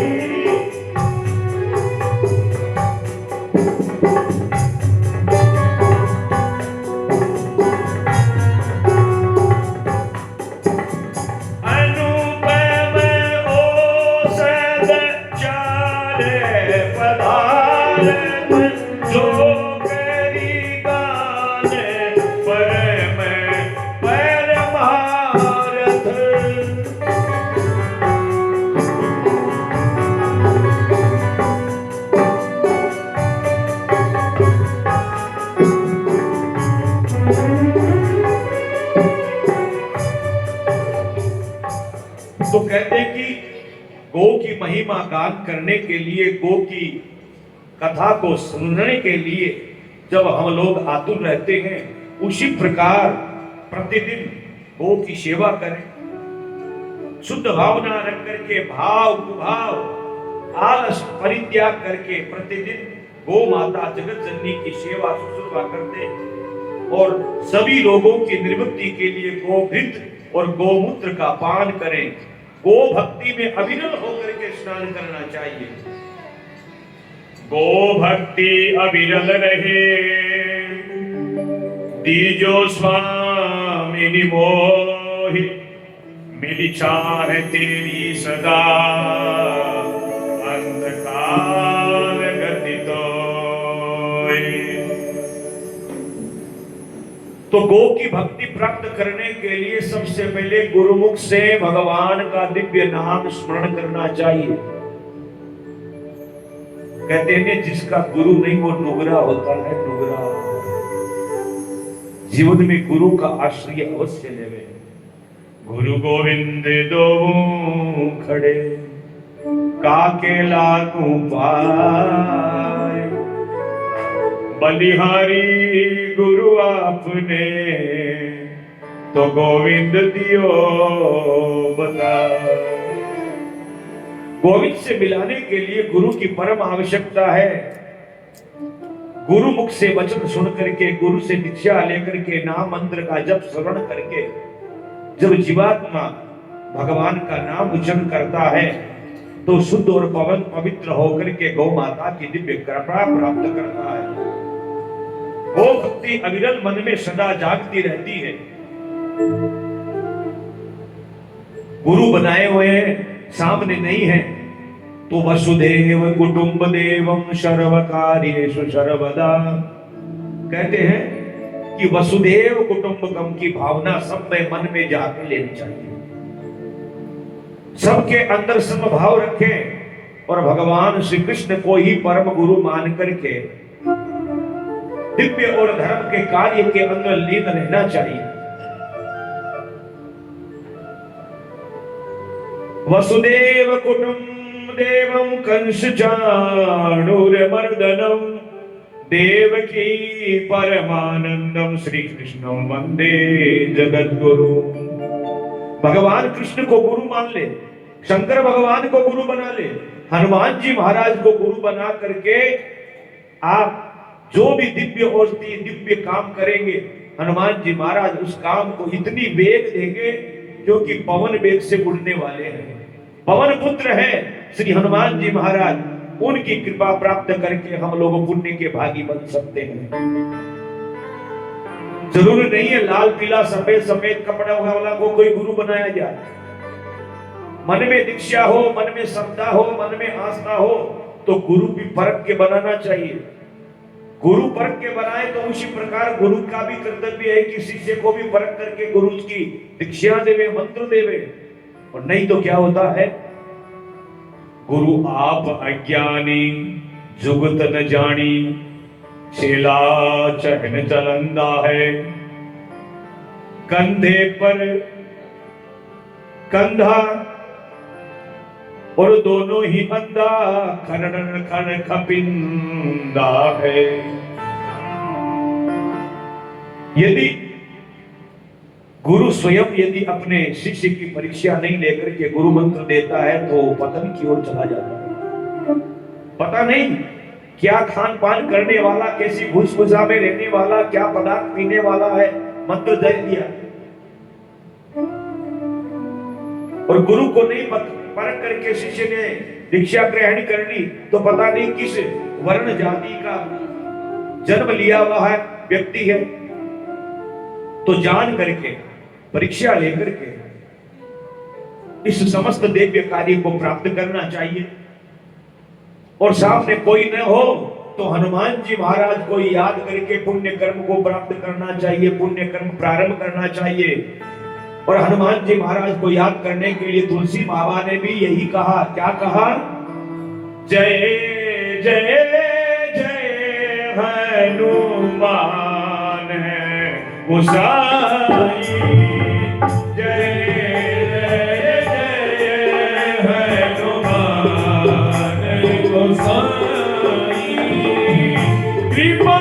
तो कहते हैं कि गौ की महिमा गान करने के लिए, गौ की कथा को सुनने के लिए जब हम लोग आतुर रहते हैं, उसी प्रकार प्रतिदिन गौ की सेवा करें। शुद्ध भावना रख करके, भाव कुभाव आलस परित्याग करके प्रतिदिन गौ माता जगत जननी की सेवा शुश्रूषा करते और सभी लोगों की निवृत्ति के लिए गोघृत और गोमूत्र का पान करें। गो भक्ति में अविरल होकर के स्नान करना चाहिए। गो भक्ति अविरल रहे, दीजो स्वामिनि मोहि, मिली चाह तेरी सदा, अंधकार गति तो गो की भक्ति प्राप्त करने के लिए सबसे पहले गुरुमुख से भगवान का दिव्य नाम स्मरण करना चाहिए। कहते हैं जिसका गुरु नहीं वो नुगरा होता है, नुगरा। जीवन में गुरु का आश्रय अवश्य लेवे। गुरु गोविंद दो खड़े, काके लागू पाए, बलिहारी गुरु आपने, तो गोविंद दियो बता। गोविंद से मिलाने के लिए गुरु की परम आवश्यकता है। गुरु मुख से वचन सुन करके, गुरु से दीक्षा लेकर के, नाम मंत्र का जप श्रवण करके जब जीवात्मा भगवान का नाम उच्चारण करता है, तो शुद्ध और पवन पवित्र होकर के गौ माता की दिव्य कृपा प्राप्त करता है। गो भक्ति अविरल मन में सदा जागती रहती है। गुरु बनाए हुए सामने नहीं है, तो वसुदेव कुटुंब देवम सर्वकार्येषु सर्वदा। कहते हैं कि वसुदेव कुटुंबकम की भावना सब में मन में जाके लेनी चाहिए। सबके अंदर समभाव रखें और भगवान श्री कृष्ण को ही परम गुरु मान करके दिव्य और धर्म के कार्य के अंदर लीन रहना चाहिए। वसुदेव कुटुंब देवं कंस चाणूरमर्दनम देवकी परमानंदम श्री कृष्णम वंदे जगत गुरु। भगवान कृष्ण को गुरु मान ले, शंकर भगवान को गुरु बना ले, हनुमान जी महाराज को गुरु बना करके आप जो भी दिव्य औषधि दिव्य काम करेंगे, हनुमान जी महाराज उस काम को इतनी वेग देंगे जो कि पवन वेग से उड़ने वाले हैं। पवन पुत्र है श्री हनुमान जी महाराज, उनकी कृपा प्राप्त करके हम लोग पुण्य के भागी बन सकते हैं। जरूरी नहीं है लाल पीला सफेद सफेद कपड़ा वाला को कोई गुरु बनाया जाए। मन में दीक्षा हो, मन में श्रद्धा हो, मन में आस्था हो तो गुरु भी परख के बनाना चाहिए। गुरु परख के बनाए तो उसी प्रकार गुरु का भी कर्तव्य है कि शिष्य को भी परख करके गुरु की दीक्षा देवे, मंत्र देवे। और नहीं तो क्या होता है, गुरु आप अज्ञानी जुगत न जानी, चेला चहन चलंदा है, कंधे पर कंधा और दोनों ही अंधा, खन खन खपिंदा है। यदि गुरु स्वयं यदि अपने शिष्य की परीक्षा नहीं लेकर के गुरु मंत्र देता है तो पतन की ओर चला जाता है। पता नहीं क्या खान पान करने वाला, कैसी भूषभूषा में रहने वाला, क्या पदार्थ पीने वाला है, मंत्र दे दिया। और गुरु को नहीं परख करके शिष्य ने दीक्षा ग्रहण कर ली तो पता नहीं किस वर्ण जाति का जन्म लिया हुआ है व्यक्ति है। तो जान करके परीक्षा लेकर के इस समस्त दिव्य कार्य को प्राप्त करना चाहिए। और सामने कोई न हो तो हनुमान जी महाराज को याद करके पुण्य कर्म को प्राप्त करना चाहिए, पुण्य कर्म प्रारंभ करना चाहिए। और हनुमान जी महाराज को याद करने के लिए तुलसी बाबा ने भी यही कहा, क्या कहा, जय जय जय हनुमान गोसाई, जय जय जय हनुमान गोसाई, कृपा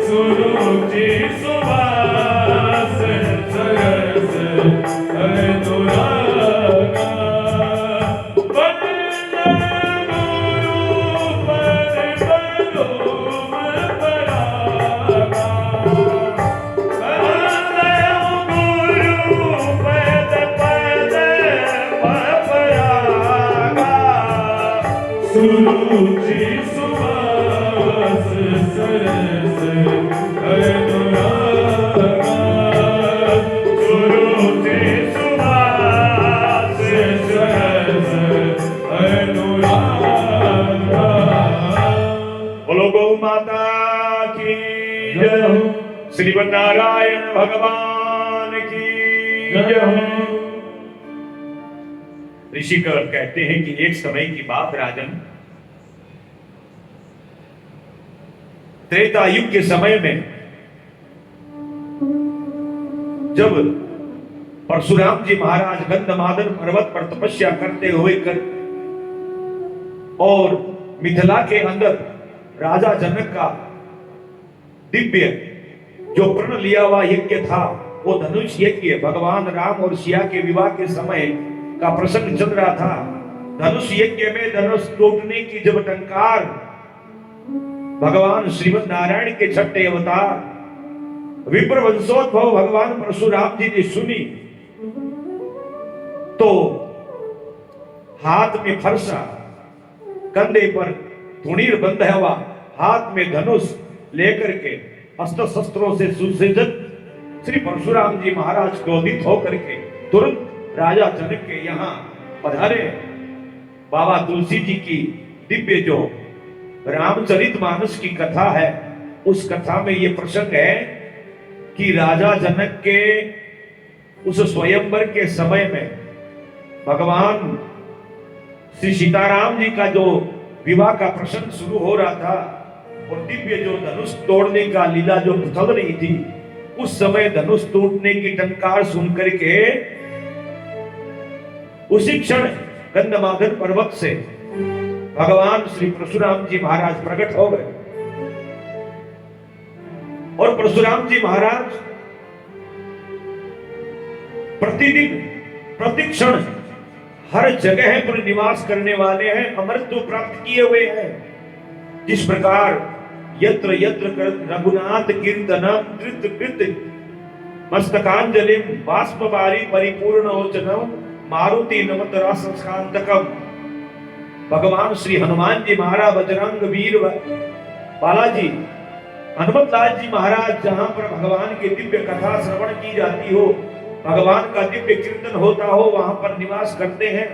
सुरुचि सुभाष सुरुचि सुवास सरस अनुरागा सुरुचि सुवास सरस अनुरागा। बोलो गौ माता की जय हो, श्रीमन नारायण भगवान की जय हो। ऋषिकर कहते हैं कि एक समय की बात राजन, त्रेता युग के समय में जब परशुराम जी महाराज गंधमादन पर्वत पर तपस्या करते हुए और मिथिला के अंदर राजा जनक का दिव्य जो प्रण लिया हुआ यज्ञ था वो धनुष यज्ञ भगवान राम और सिया के विवाह के समय का प्रसंग चल रहा था। धनुष यज्ञ में धनुष टूटने की जब टंकार भगवान श्रीमद नारायण के छठे अवतार विप्र वंशोद्भव भगवान परशुराम जी ने सुनी तो हाथ में फरसा, कंधे पर धुनीर बंधा हुआ, हाथ में धनुष लेकर के अस्त्र शस्त्रों से सुसज्जित श्री परशुराम जी महाराज क्रोधित होकर के तुरंत राजा जनक के यहाँ पधारे। बाबा तुलसी जी की दिव्य जो रामचरितमानस की कथा है उस कथा में ये प्रसंग है कि राजा जनक के उस स्वयंवर के समय में भगवान श्री सीताराम जी का जो विवाह का प्रसंग शुरू हो रहा था और दिव्य जो धनुष तोड़ने का लीला जो चल रही थी, उस समय धनुष टूटने की टंकार सुनकर के उसी क्षण गंधमादन पर्वत से भगवान श्री परशुराम जी महाराज प्रकट हो गए और परशुराम जी महाराज प्रतिदिन प्रतिक्षण हर जगह पर निवास करने वाले हैं, अमरत्व प्राप्त किए हुए हैं। जिस प्रकार यत्र यत्र रघुनाथ कीर्तनम कृत कृत मस्तकांजलिम बाष्पवारी परिपूर्णोचनम मारुति नमत रसकांतकम। भगवान श्री हनुमान जी महाराज बजरंग वीर बालाजी हनुमत लाल जी महाराज जहां पर भगवान की दिव्य कथा श्रवण की जाती हो, भगवान का दिव्य कीर्तन होता हो, वहां पर निवास करते हैं।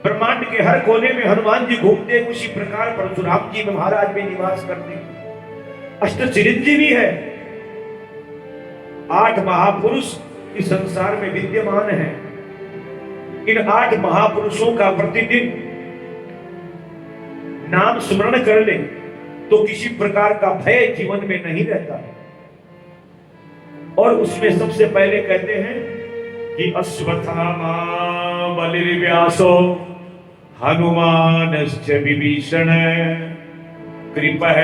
ब्रह्मांड के हर कोने में हनुमान जी घूमते हैं, उसी प्रकार परशुराम जी महाराज में निवास करते हैं। अष्ट चिरंजीवी है, 8 महापुरुष इस संसार में विद्यमान है। इन 8 महापुरुषों का प्रतिदिन नाम स्मरण कर ले तो किसी प्रकार का भय जीवन में नहीं रहता है। और उसमें सबसे पहले कहते हैं कि अश्वत्थामा बलिर्व्यासो हनुमानश्च विभीषण कृपः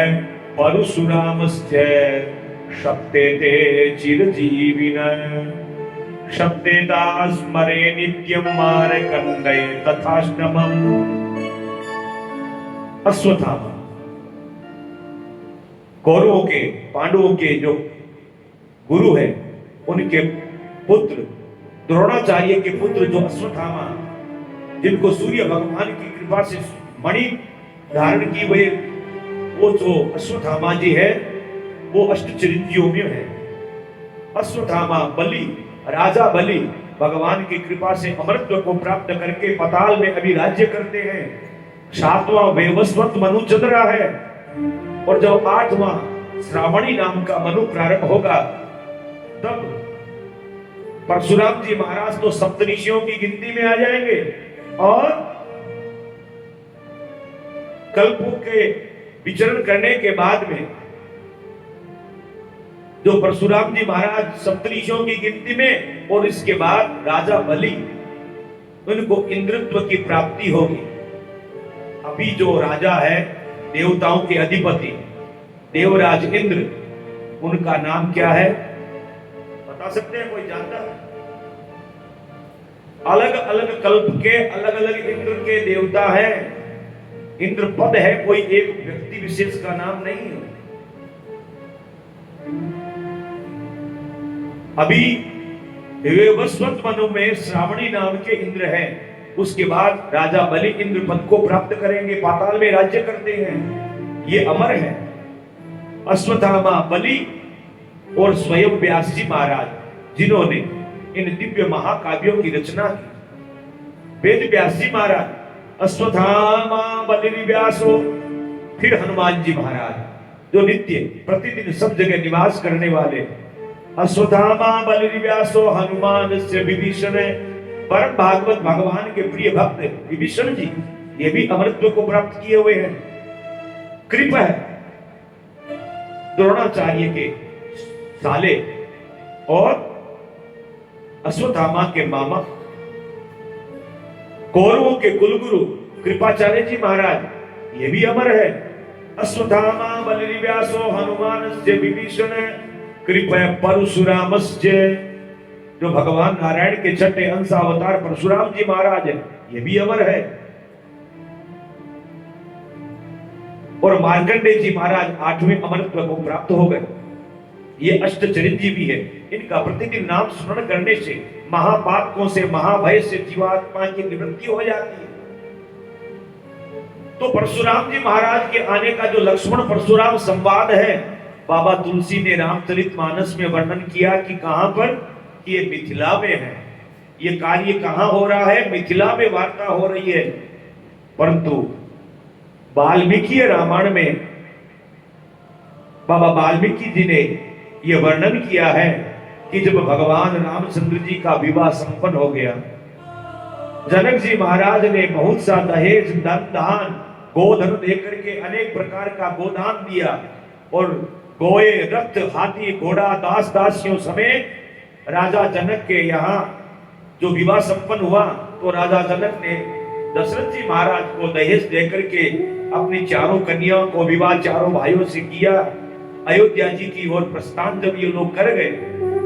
परशुरामश्च शक्तेते चिरजीविनः शक्तेता स्मरे नित्यं मार्कण्डेय तथाष्टमम्। अश्वत्थामा कौरवों के पांडवों के जो गुरु है, उनके पुत्र द्रोणाचार्य के पुत्र जो अश्वत्थामा, जिनको सूर्य भगवान की कृपा से मणि धारण की हुए वो जो अश्वत्थामा जी है वो अष्ट चिरंजीवियों में है। अश्वत्थामा बलि, राजा बलि भगवान की कृपा से अमरत्व को प्राप्त करके पताल में अभी राज्य करते हैं। 7वां वैवस्वत मनु चल रहा है और जब 8वां श्रावणी नाम का मनु प्रारंभ होगा तब परशुराम जी महाराज तो सप्तऋषियों की गिनती में आ जाएंगे और कल्पों के विचरण करने के बाद में जो परशुराम जी महाराज सप्तऋषियों की गिनती में और इसके बाद राजा बलि, उनको इंद्रत्व की प्राप्ति होगी। अभी जो राजा है देवताओं के अधिपति देवराज इंद्र, उनका नाम क्या है बता सकते हैं? कोई जानता है? अलग अलग कल्प के अलग अलग इंद्र के देवता हैं। इंद्र पद है, कोई एक व्यक्ति विशेष का नाम नहीं है। अभी वैवस्वत मनु में श्रावणी नाम के इंद्र हैं उसके बाद राजा बलि इंद्र पद को प्राप्त करेंगे, पाताल में राज्य करते हैं, ये अमर है। अश्वत्थामा, बलि और स्वयं व्यास जी महाराज जिन्होंने इन दिव्य महाकाव्यों की रचना की। वेद व्यास जी महाराज, अश्वत्थामा बलि व्यासो, फिर हनुमान जी महाराज जो नित्य प्रतिदिन सब जगह निवास करने वाले। अश्वत्थामा बलि व्यासो हनुमान से विभीषण, परम भागवत भगवान के प्रिय भक्त विभीषण जी, ये भी अमरत्व को प्राप्त किए हुए हैं। कृप है द्रोणाचार्य के साले और अश्वत्थामा के मामा, कौरवों के कुलगुरु कृपाचार्य जी महाराज, ये भी अमर है। अश्वत्थामा बलि व्यासो हनुमान से विभीषण कृपया परशुरामस्य, जो भगवान नारायण के छठे अंश अवतार परशुराम जी महाराज है, ये भी अमर है। और मार्कंडेय जी महाराज 8वें अमरत्व को प्राप्त हो गए। ये अष्टचिरंजीवी है, इनका प्रतिदिन नाम स्मरण करने से महापातकों से, महाभय से जीवात्मा की निवृत्ति हो जाती है। तो परशुराम जी महाराज के आने का जो लक्ष्मण परशुराम संवाद है, बाबा तुलसी ने रामचरितमानस में वर्णन किया कि कहां पर, कि ये मिथिला में है। ये कार्य कहां हो रहा है? मिथिला में वार्ता हो रही है। परंतु वाल्मीकि रामायण में बाबा वाल्मीकि जी ने यह वर्णन किया है कि जब भगवान रामचंद्र जी का विवाह संपन्न हो गया, जनक जी महाराज ने बहुत सा दहेज, दान, गोधन देकर के अनेक प्रकार का गोदान दिया और गोए, रथ, हाथी, घोड़ा, दास दासियों समेत राजा जनक के यहाँ जो विवाह संपन्न हुआ, तो राजा जनक ने दशरथ जी महाराज को दहेज देकर के अपनी चारों कन्याओं को विवाह चारों भाइयों से किया। अयोध्या जी की ओर प्रस्थान जब ये लोग कर गए,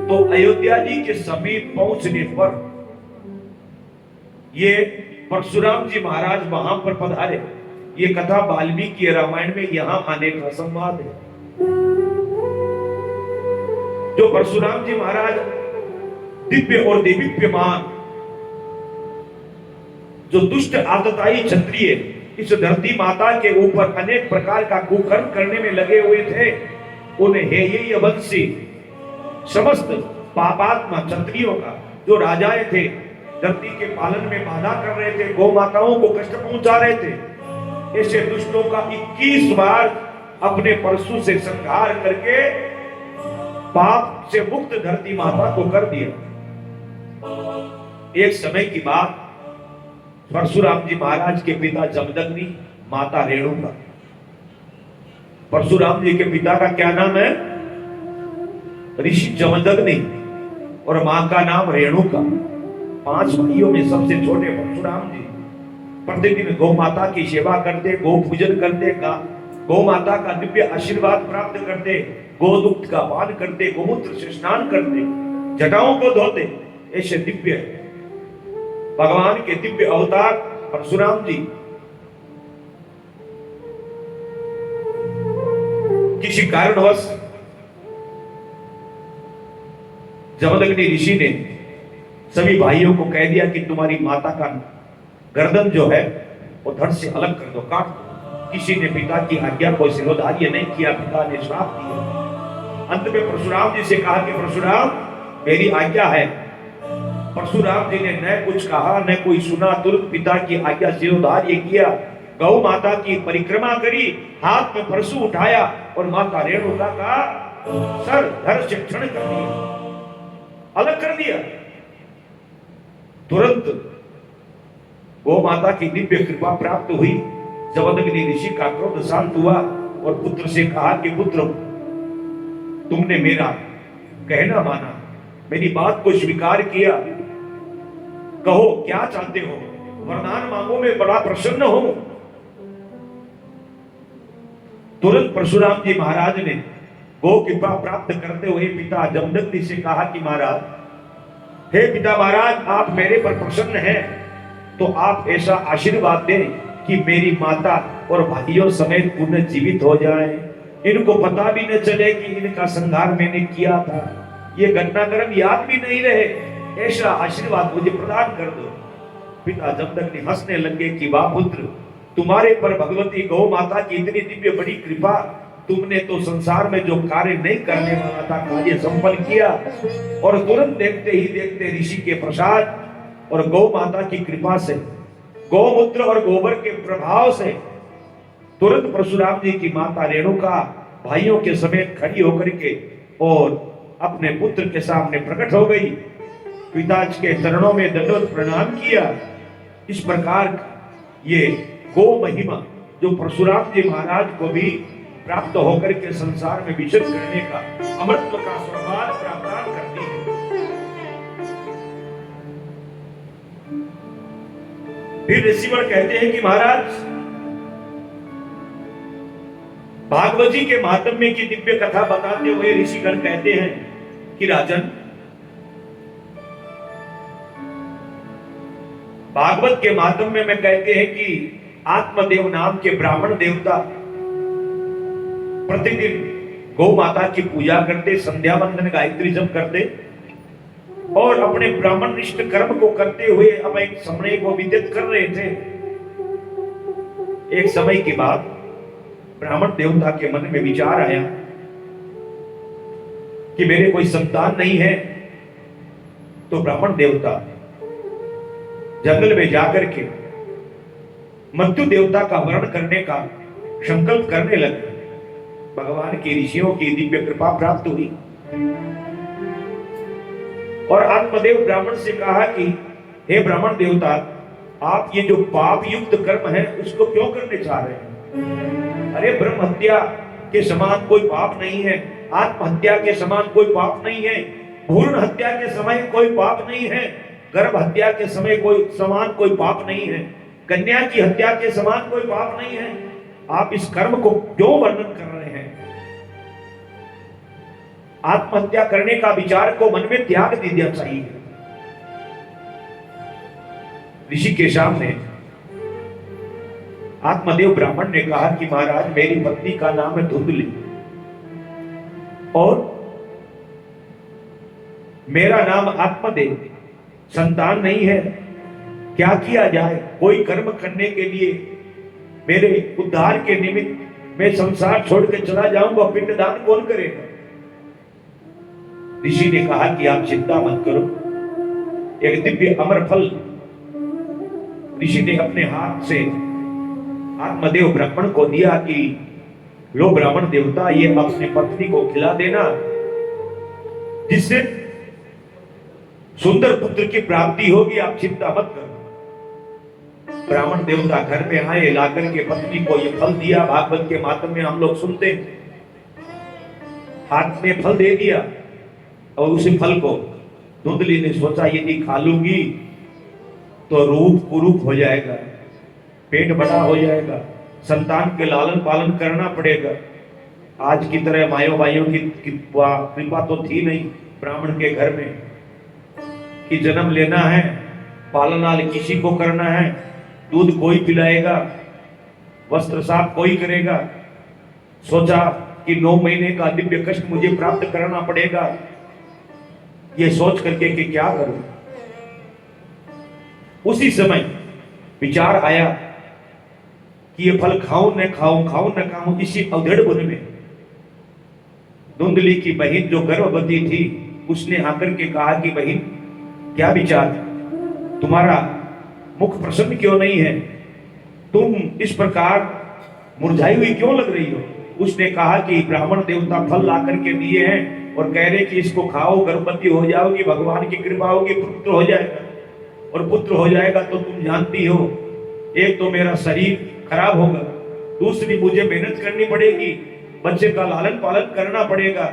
तो अयोध्या जी के समीप पहुंचने पर ये परशुराम जी महाराज वहां पर पधारे। ये कथा वाल्मीकि रामायण में यहां आने का संवाद है। जो परशुराम जी महाराज दिव्य और देवीप्यमान, जो दुष्ट आतताई क्षत्रिय इस धरती माता के ऊपर अनेक प्रकार का कुकर्म करने में लगे हुए थे, उन्हें हेय वंशी समस्त पापात्मा क्षत्रियों का, जो राजाएं थे, धरती के पालन में बाधा कर रहे थे, गौ माताओं को कष्ट पहुंचा रहे थे, ऐसे दुष्टों का 21 बार अपने परशु से संहार करके पाप से मुक्त धरती माता को कर दिया। एक समय की बात, परशुराम जी महाराज के पिता जमदग्नि, माता रेणुका। परशुराम जी के पिता का क्या नाम है? ऋषि जमदग्नि, और मां का नाम रेणुका। 5 भाइयों में सबसे छोटे परशुराम जी प्रतिदिन गौ माता की सेवा करते, गो पूजन करते, गौ माता का दिव्य आशीर्वाद प्राप्त करते, गोदुग्ध का पान करते, गोमूत्र से स्नान करते, जटाओं को धोते। ऐसे दिव्य भगवान के दिव्य अवतार परशुराम जी किसी कारणवश जमदग्नि ऋषि ने सभी भाइयों को कह दिया कि तुम्हारी माता का गर्दन जो है वो धड़ से अलग कर दो, काट दो। किसी ने पिता की आज्ञा को सिरोधार्य नहीं किया, पिता ने श्राप दिया। अंत में परशुराम जी से कहा कि परशुराम मेरी आज्ञा है। परशुराम जी ने न कुछ कहा न कोई सुना, तुरंत पिता की आज्ञा सिरोधार्य किया, गौ माता की परिक्रमा करी, हाथ में परशु उठाया और माता रेणुका का सर धड़ से क्षण कर दिया, अलग कर दिया। तुरंत गौ माता की दिव्य कृपा प्राप्त हुई। जमदग्नि ऋषि का क्रोध शांत हुआ और पुत्र से कहा कि पुत्र, तुमने मेरा कहना माना, मेरी बात को स्वीकार किया, कहो क्या चाहते हो, वरदान मांगो, मैं बड़ा प्रसन्न हूं। तुरंत परशुराम जी महाराज ने गो कृपा प्राप्त करते हुए पिता जमदग्नि से कहा कि महाराज, हे पिता महाराज, आप मेरे पर प्रसन्न हैं, तो आप ऐसा आशीर्वाद दें कि मेरी माता और भाइयों समेत पुनः जीवित हो जाएं, इनको पता भी न चले कि इनका संहार मैंने किया था, ये घटनाक्रम याद भी नहीं रहे, ऐसा आशीर्वाद मुझे प्रदान कर दो। पिता जमदग्नि हंसने लगे कि वाह पुत्र, तुम्हारे पर भगवती गौ माता की इतनी दिव्य बड़ी कृपा, तुमने तो संसार में जो कार्य नहीं करने वाला था कार्य संपन्न किया। और तुरंत देखते ही देखते ऋषि के प्रसाद और गौ माता की कृपा से, गौमूत्र और गोबर के प्रभाव से तुरंत परशुराम जी की माता रेणुका भाइयों के समेत खड़ी होकर के और अपने पुत्र के सामने प्रकट हो गई, पिताजी के चरणों में दंडवत प्रणाम किया। इस प्रकार ये गो महिमा जो परशुराम जी महाराज को भी प्राप्त होकर के संसार में विचरण करने का अमृत का सौभाग्य प्राप्त करती है। फिर ऋषिवर कहते हैं कि महाराज, भागवत जी के महात्म्य की दिव्य कथा बताते हुए ऋषिगण कहते हैं कि राजन, भागवत के महात्म्य में कहते हैं कि आत्मदेव नाम के ब्राह्मण देवता प्रतिदिन गौ माता की पूजा करते, संध्या वंदन गायत्री जप करते और अपने ब्राह्मण निष्ठ कर्म को करते हुए अब एक समय को व्यतीत कर रहे थे। एक समय के बाद ब्राह्मण देवता के मन में विचार आया कि मेरे कोई संतान नहीं है, तो ब्राह्मण देवता जंगल में जाकर के मृत्यु देवता का वर्ण करने का संकल्प करने लगे। भगवान के ऋषियों की दिव्य कृपा प्राप्त हुई और आत्मदेव ब्राह्मण से कहा कि हे ब्राह्मण देवता, आप ये जो पाप युक्त कर्म है उसको क्यों करने चाह रहे हैं? अरे ब्रह्म हत्या के समान कोई पाप नहीं है, आत्महत्या के समान कोई पाप नहीं है, भ्रूण हत्या के समय कोई पाप नहीं है, गर्भ हत्या के समय कोई समान कोई पाप नहीं है, कन्या की हत्या के समान कोई पाप नहीं है। आप इस कर्म को क्यों वर्णन कर रहे हैं? आत्महत्या करने का विचार को मन में त्याग देना चाहिए। ऋषि के सामने आत्मदेव ब्राह्मण ने कहा कि महाराज, मेरी पत्नी का नाम है धुंधली और मेरा नाम आत्मदेव, संतान नहीं है, क्या किया जाए? कोई कर्म करने के लिए मेरे उद्धार के निमित्त मैं संसार छोड़ के चला जाऊंगा, पिंडदान कौन करेगा? ऋषि ने कहा कि आप चिंता मत करो, एक दिव्य अमर फल ऋषि ने अपने हाथ से आत्मदेव ब्राह्मण को दिया कि लो ब्राह्मण देवता, ये अपनी पत्नी को खिला देना, जिससे सुंदर पुत्र की प्राप्ति होगी, आप चिंता मत करो। ब्राह्मण देवता घर में आए, लाकर के पत्नी को ये फल दिया। भागवत के मातम में हम लोग सुनते हैं, हाथ में फल दे दिया और उसी फल को धुंधली ने सोचा यदि खा लूंगी तो रूप कुरूप हो जाएगा, पेट बड़ा हो जाएगा, संतान के लालन पालन करना पड़ेगा। आज की तरह मायों भाइयों की कृपा तो थी नहीं ब्राह्मण के घर में कि जन्म लेना है, पालनाल किसी को करना है, दूध कोई पिलाएगा, वस्त्र साफ कोई करेगा। सोचा कि 9 महीने का दिव्य कष्ट मुझे प्राप्त करना पड़ेगा। ये सोच करके कि क्या करूं, उसी समय विचार आया कि ये फल खाऊं न खाऊं, खाऊं न खाऊं। इसी अवधेड़ वन में धुंधली की बहन जो गर्भवती थी, उसने आकर के कहा कि बहन, क्या विचार, तुम्हारा मुख प्रसन्न क्यों नहीं है? तुम इस प्रकार मुरझाई हुई क्यों लग रही हो? उसने कहा कि ब्राह्मण देवता फल ला करके दिए हैं और कह रहे कि इसको खाओ, गर्भवती हो जाओगी, भगवान की कृपा होगी, पुत्र हो जाएगा। और पुत्र हो जाएगा तो तुम जानती हो, एक तो मेरा शरीर खराब होगा, दूसरी मुझे मेहनत करनी पड़ेगी, बच्चे का लालन पालन करना पड़ेगा।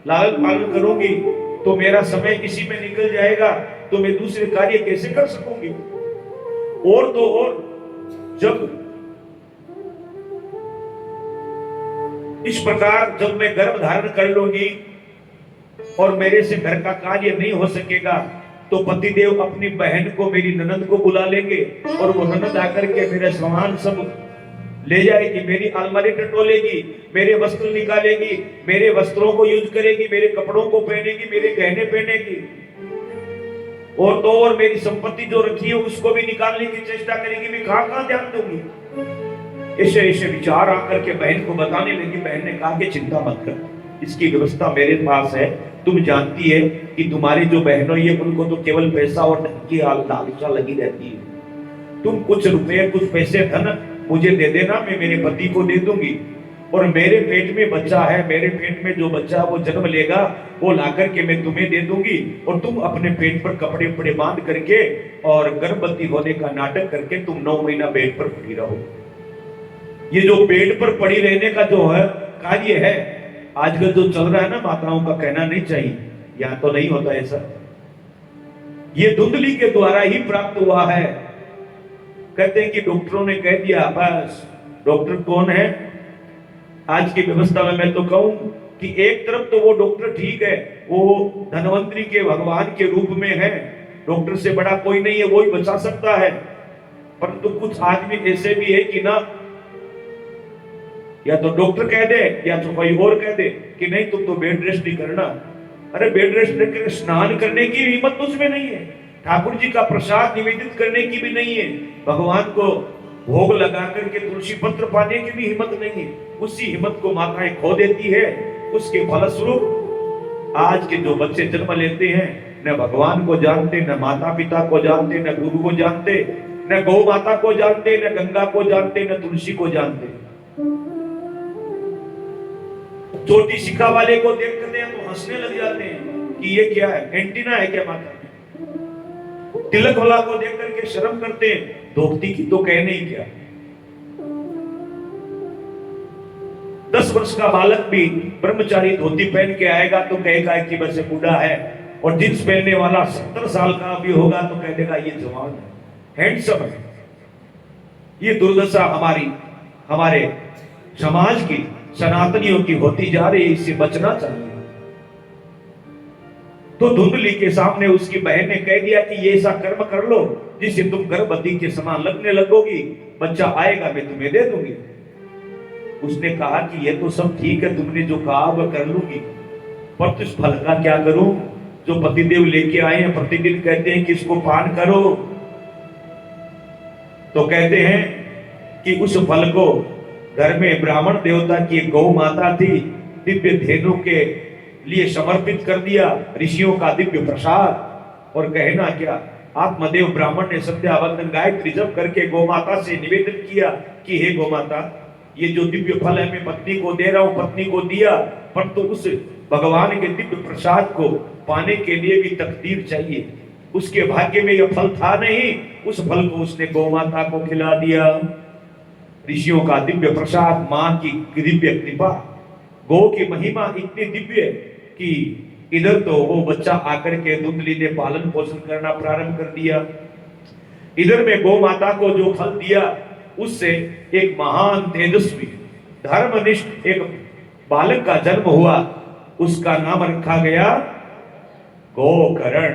लालन पालन करूंगी तो मेरा समय इसी में निकल जाएगा, तो मैं दूसरे कार्य कैसे कर सकूंगी? और तो और जब इस प्रकार जब मैं गर्भ धारण कर लूंगी और मेरे से घर का कार्य नहीं हो सकेगा, तो पतिदेव अपनी बहन को, मेरी ननद को बुला लेंगे और वो ननद आकर के मेरे सामान सब ले जाएगी, मेरी अलमारी टटोलेगी, मेरे वस्त्र निकालेगी, मेरे वस्त्रों को यूज करेगी, मेरे कपड़ों को पहनेगी, मेरे गहने पहनेगी। और तो और मेरी संपत्ति जो रखी है उसको भी निकालने की चेष्टा करेगी, मैं कहां कहां ध्यान दूंगी। ऐसे ऐसे विचार आकर के बहन को बताने लगी। बहन ने कहा कि चिंता मत कर, इसकी व्यवस्था मेरे पास है। तुम जानती है कि तुम्हारी जो बहनों ये उनको तो केवल पैसा और धन की लालसा लगी रहती है। तुम कुछ रुपए कुछ पैसे धन मुझे दे देना, मैं मेरे पति को दे दूंगी। और मेरे पेट में बच्चा है, मेरे पेट में जो बच्चा वो जन्म लेगा वो लाकर के मैं तुम्हें दे दूंगी, और तुम अपने पेट पर कपड़े उपड़े बांध करके और गर्भवती होने का नाटक करके तुम 9 महीना बेड पर पड़ी रहो। ये जो बेड पर पड़ी रहने का जो है कार्य है आजकल जो चल रहा है ना, माताओं का कहना नहीं चाहिए, यहां तो नहीं होता ऐसा। ये धुंधली के द्वारा ही प्राप्त हुआ है। कहते हैं कि डॉक्टरों ने कह दिया, बस डॉक्टर कौन है आज की व्यवस्था में। मैं तो कहूं कि एक तरफ तो वो डॉक्टर ठीक है, वो धनवंतरी के भगवान के रूप में है, डॉक्टर से बड़ा कोई नहीं है, वो ही बचा सकता है। परंतु कुछ आदमी ऐसे भी है कि ना, या तो डॉक्टर कह दे या तो कोई और कह दे कि नहीं तुम तो बेड रेस्ट नहीं करना। अरे बेड रेस्ट करके स्नान करने की हिम्मत उसमें नहीं है, ठाकुर जी का प्रसाद निवेदित करने की भी नहीं है, भगवान को भोग लगा करके तुलसी पत्र पाने की भी हिम्मत नहीं है। उसी हिम्मत को माताएं खो देती है। उसके फलस्वरूप आज के जो बच्चे जन्म लेते हैं न भगवान को जानते, न माता पिता को जानते, न गुरु को जानते, न गौ माता को जानते, न गंगा को जानते, न तुलसी को जानते। छोटी शिखा वाले को देखते हैं तो हंसने लग जाते हैं कि ये क्या है, एंटीना है क्या माता। तिलक वाला को देख करके शर्म करते हैं, धोती की तो कहने ही क्या। 10 वर्ष का बालक भी ब्रह्मचारी धोती पहन के आएगा तो कहेगा कि बस ये बूढ़ा है, और जींस पहनने वाला 70 साल का भी होगा तो कह देगा ये जवान है, हैंडसम है। ये दुर्दशा हमारे समाज की सनातनियों की होती जा रही है, इससे बचना चाहिए। तो धुंधली के सामने उसकी बहन ने कह दिया कि ये ऐसा कर्म कर लो जिससे तुम गर्भवती के समान लगने लगोगी, बच्चा आएगा मैं तुम्हें दे दूंगी। उसने कहा कि ये तो सब ठीक है, तुमने जो कहा वह कर लूंगी, पर इस फल का क्या करूं जो पतिदेव लेके आए हैं। प्रतिदिन कहते हैं कि इसको पान करो, तो कहते हैं कि उस फल को घर में ब्राह्मण देवता की गौ माता थी, दिव्य धेनु के लिए समर्पित कर दिया, ऋषियों का दिव्य प्रसाद। और कहना क्या, आत्मदेव ब्राह्मण ने संध्या वंदन गायत्री जप करके गौ माता से निवेदन किया कि हे गौ माता, ये जो दिव्य फल है मैं पत्नी को दे रहा हूं, पत्नी को दिया, पर तो उस भगवान के दिव्य प्रसाद को पाने के लिए भी तकदीर चाहिए। उसके भाग्य में यह फल था नहीं, उस फल को उसने गौ माता को खिला दिया। ऋषियों का दिव्य प्रसाद, मां की दिव्य कृपा, गौ की महिमा इतनी दिव्य है कि इधर तो वो बच्चा आकर के धुंधली ने पालन पोषण करना प्रारंभ कर दिया, इधर में गौ माता को जो फल दिया उससे एक महान तेजस्वी धर्मनिष्ठ एक बालक का जन्म हुआ। उसका नाम रखा गया गोकर्ण।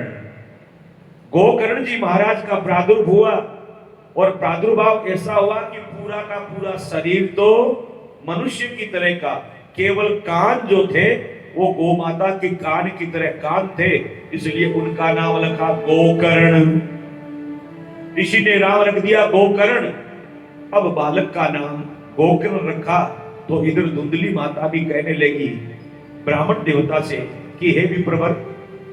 गोकर्ण जी महाराज का प्रादुर्भाव हुआ, और प्रादुर्भाव ऐसा हुआ कि पूरा का पूरा शरीर तो मनुष्य की तरह का, केवल कान जो थे वो गौ माता के कान की तरह कान थे, इसलिए उनका नाम रखा गोकर्ण। ऋषि ने नाम रख दिया गोकर्ण। अब बालक का नाम गोकर्ण रखा तो इधर धुंधली माता भी कहने लगी ब्राह्मण देवता से कि हे विप्रवर,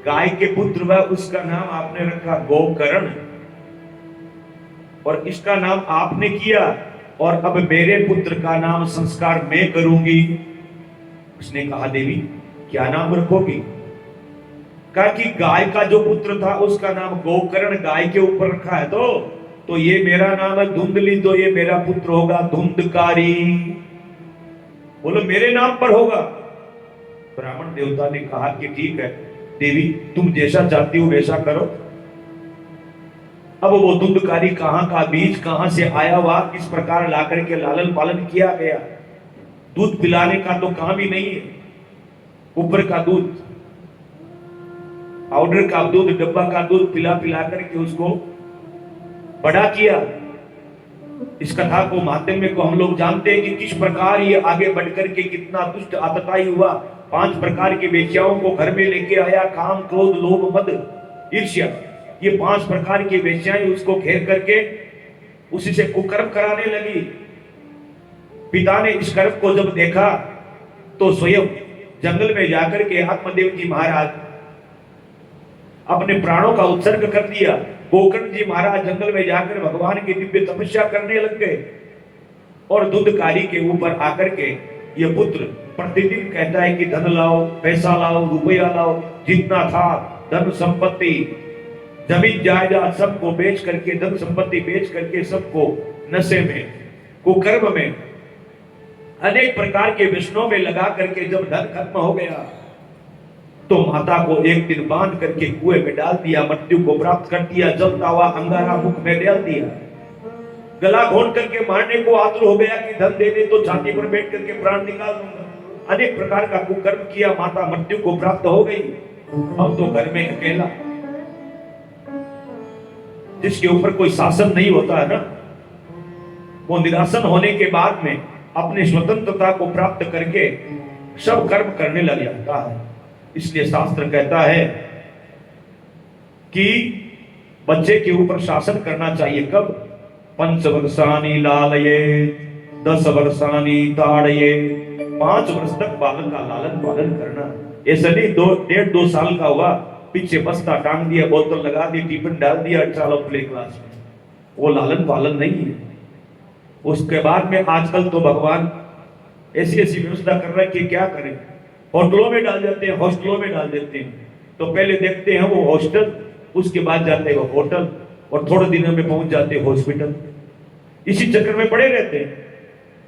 गाय के पुत्र वह, उसका नाम आपने रखा गोकर्ण, और इसका नाम आपने किया, और अब मेरे पुत्र का नाम संस्कार मैं करूंगी। उसने कहा देवी क्या नाम रखोगी। कहा कि गाय का जो पुत्र था उसका नाम गोकर्ण गाय के ऊपर रखा है, तो ये मेरा नाम है धुंधली, तो ये मेरा पुत्र होगा धुंधकारी। बोलो मेरे नाम पर होगा। ब्राह्मण देवता ने कहा कि ठीक है देवी, तुम जैसा चाहती हो वैसा करो। अब वो धुंधकारी कहां का बीज कहां से आया हुआ, किस प्रकार लाकर के लालन पालन किया गया। दूध पिलाने का तो काम ही नहीं है, ऊपर का दूध, पाउडर का दूध, डब्बा का दूध पिला पिला करके उसको बड़ा किया। इस कथा को माध्यम को हम लोग जानते हैं कि किस प्रकार ये आगे बढ़कर के कितना दुष्ट आतताई हुआ। 5 प्रकार की वेश्याओं को घर में लेके आया, काम, क्रोध, लोभ, मद, ईर्ष्या, ये 5 प्रकार की वेश्याएं उसको घेर करके उसी से कुकर्म कराने लगी। पिता ने इस कर्म को जब देखा तो स्वयं जंगल में जाकर के आत्मदेव जी महाराज अपने प्राणों का उत्सर्ग कर दिया। गोकर्ण जी महाराज जंगल में जाकर भगवान की दिव्य तपस्या करने लग गए और दूधकारी के ऊपर आकर के ये पुत्र प्रतिदिन कहता है कि धन लाओ, पैसा लाओ, रुपया लाओ, जितना था धन संपत्ति जमीन जायदाद सबको बेच करके, धन संपत्ति बेच करके सबको नशे में, कुकर्म में, अनेक प्रकार के विष्णुओं में लगा करके जब धन खत्म हो गया तो माता को एक दिन बांध करके कुएं में डाल दिया, मृत्यु को प्राप्त कर दिया, जलता हुआ अंगारा मुख में डाल दिया। गला घोंट करके मारने को आतुर हो गया कि धन दे दे तो छाती पर बैठ करके प्राण निकाल दूंगा। अनेक प्रकार का कुकर्म किया, माता मृत्यु को प्राप्त हो गई। अब तो घर में अकेला, जिसके ऊपर कोई शासन नहीं होता है ना, वो निरासन होने के बाद में अपनी स्वतंत्रता को प्राप्त करके सब कर्म करने लग जाता है। इसलिए शास्त्र कहता है कि बच्चे के ऊपर शासन करना चाहिए। कब? 5 वर्षानी लालये 10 वर्षानी ताड़ये, 5 वर्ष तक बालक का लालन पालन करना। ऐसा नहीं 1.5-2 साल का हुआ पीछे बस्ता टांग दिया, बोतल लगा दी, टिफिन डाल दिया, चलो प्ले क्लास में, वो लालन पालन नहीं है। उसके बाद में आजकल तो भगवान ऐसी ऐसी व्यवस्था कर रहा है कि क्या करें, होटलों में डाल देते हैं, हॉस्टलों में डाल देते हैं। तो पहले देखते हैं वो हॉस्टल, उसके बाद जाते हैं वो होटल और थोड़े दिनों में पहुंच जाते हैं हॉस्पिटल। इसी चक्कर में पड़े रहते हैं।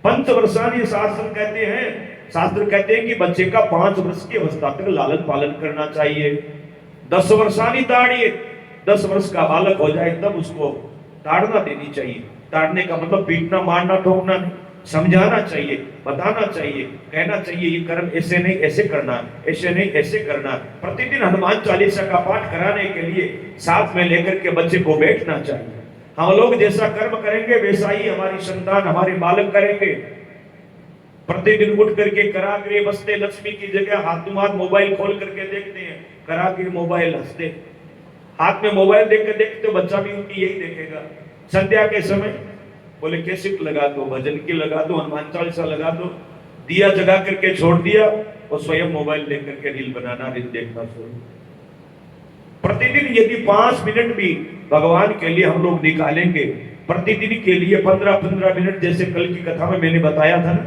5 वर्षानी शास्त्र कहते हैं, शास्त्र कहते हैं कि बच्चे का 5 वर्ष की अवस्था तक लालन पालन करना चाहिए। 10 वर्षानी ताड़िए, 10 वर्ष का बालक हो जाए तब उसको ताड़ना देनी चाहिए। ताड़ने का मतलब पीटना, मारना, ठोकना नहीं, समझाना चाहिए, बताना चाहिए, कहना चाहिए ये कर्म ऐसे नहीं ऐसे करना, ऐसे नहीं ऐसे करना। प्रतिदिन हनुमान चालीसा का पाठ कराने के लिए साथ में लेकर के बच्चे को बैठना चाहिए। हम लोग जैसा कर्म करेंगे वैसा ही हमारी संतान, हमारे बालक करेंगे। प्रतिदिन उठ करके कराग्रे बसते लक्ष्मी की जगह हाथों-हाथ मोबाइल खोल करके देखते हैं, कराग्रे मोबाइल हंसते, हाथ में मोबाइल देख के देखते बच्चा भी उनकी यही देखेगा। संध्या के समय बोले कैसेट लगा दो, भजन की लगा दो, हनुमान चालीसा लगा दो, दिया जगा करके छोड़ दिया और स्वयं मोबाइल देख करके रील बनाना, रील देखना शुरू। प्रतिदिन यदि 5 मिनट भी भगवान के लिए हम लोग निकालेंगे, प्रतिदिन के लिए 15-15 मिनट, जैसे कल की कथा में मैंने बताया था ना,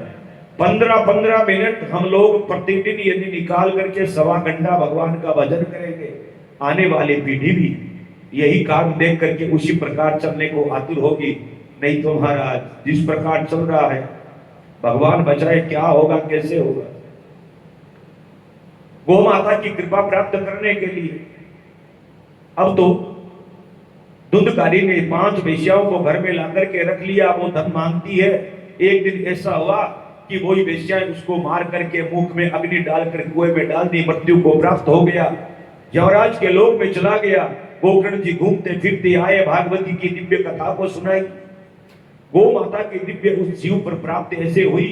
15-15 मिनट हम लोग प्रतिदिन यदि निकाल करके 1.25 घंटा भगवान का भजन करेंगे, आने वाली पीढ़ी भी यही काम देख करके उसी प्रकार चलने को आतुर होगी। नहीं तो महाराज जिस प्रकार चल रहा है, भगवान बचाए, क्या होगा, कैसे होगा। गौ माता की कृपा प्राप्त करने के लिए अब तो धुंधकारी ने 5 वेश्याओं को घर में ला करके रख लिया, वो धन मांगती है। एक दिन ऐसा हुआ कि वही वेश्याएं उसको मार करके मुख में अग्नि डालकर कुएं में डाल दी, मृत्यु को प्राप्त हो गया, यमराज के लोक में चला गया। गोकर्ण जी घूमते फिरते आए, भागवती की दिव्य कथा को सुनाई। गौ माता की दिव्य उस जीव पर प्राप्त ऐसे हुई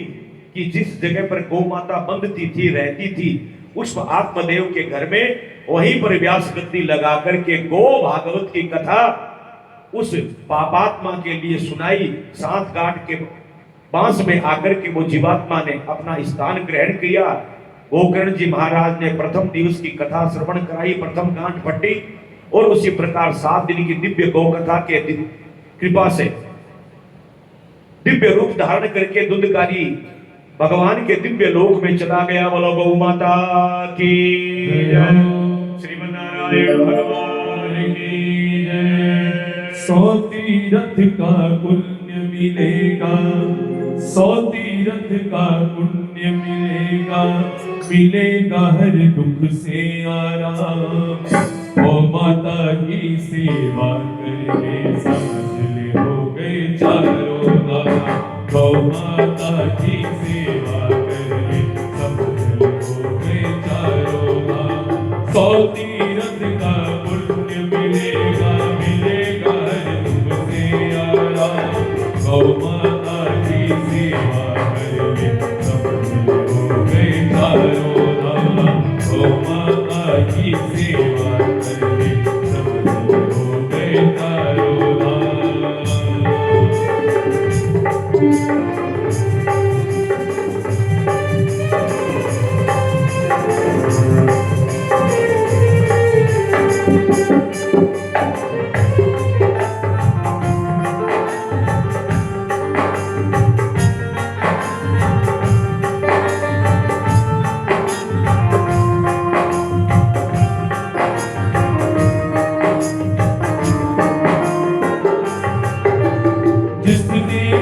कि जिस जगह पर गौ माता बंधती थी, रहती थी, उस आत्मदेव के घर में वहीं पर व्यास गद्दी लगा करके गौ भागवत की कथा उस पापात्मा के लिए सुनाई। सात काट के बांस में आकर के वो जीवात्मा ने अपना स्थान ग्रहण किया। गोकर्ण जी महाराज ने प्रथम दिवस की कथा श्रवण कराई, प्रथम गांठ फटी, और उसी प्रकार 7 दिन की दिव्य गौ कथा के कृपा से दिव्य रूप धारण करके धुंधकारी भगवान के दिव्य लोक में चला गया। बोलो गौ माता की जय, श्रीमन्नारायण भगवान की जय। 100 तीर्थ का पुण्य मिलेगा, 100 तीर्थ का पुण्य मिलेगा, मिलेगा हर दुख से आराम। ओ माता की सेवा करके समझ ले हो गए चारों धाम। गौ माता की सेवा करके समझ ले हो गए चारों धाम। 100 तीर्थ का पुण्य मिलेगा, मिलेगा हर दुख से आराम। गौ माता की सेवा करके समझ ले हो गए चारों धाम। गौ माता की सेवा करके समझ ले हो जिसने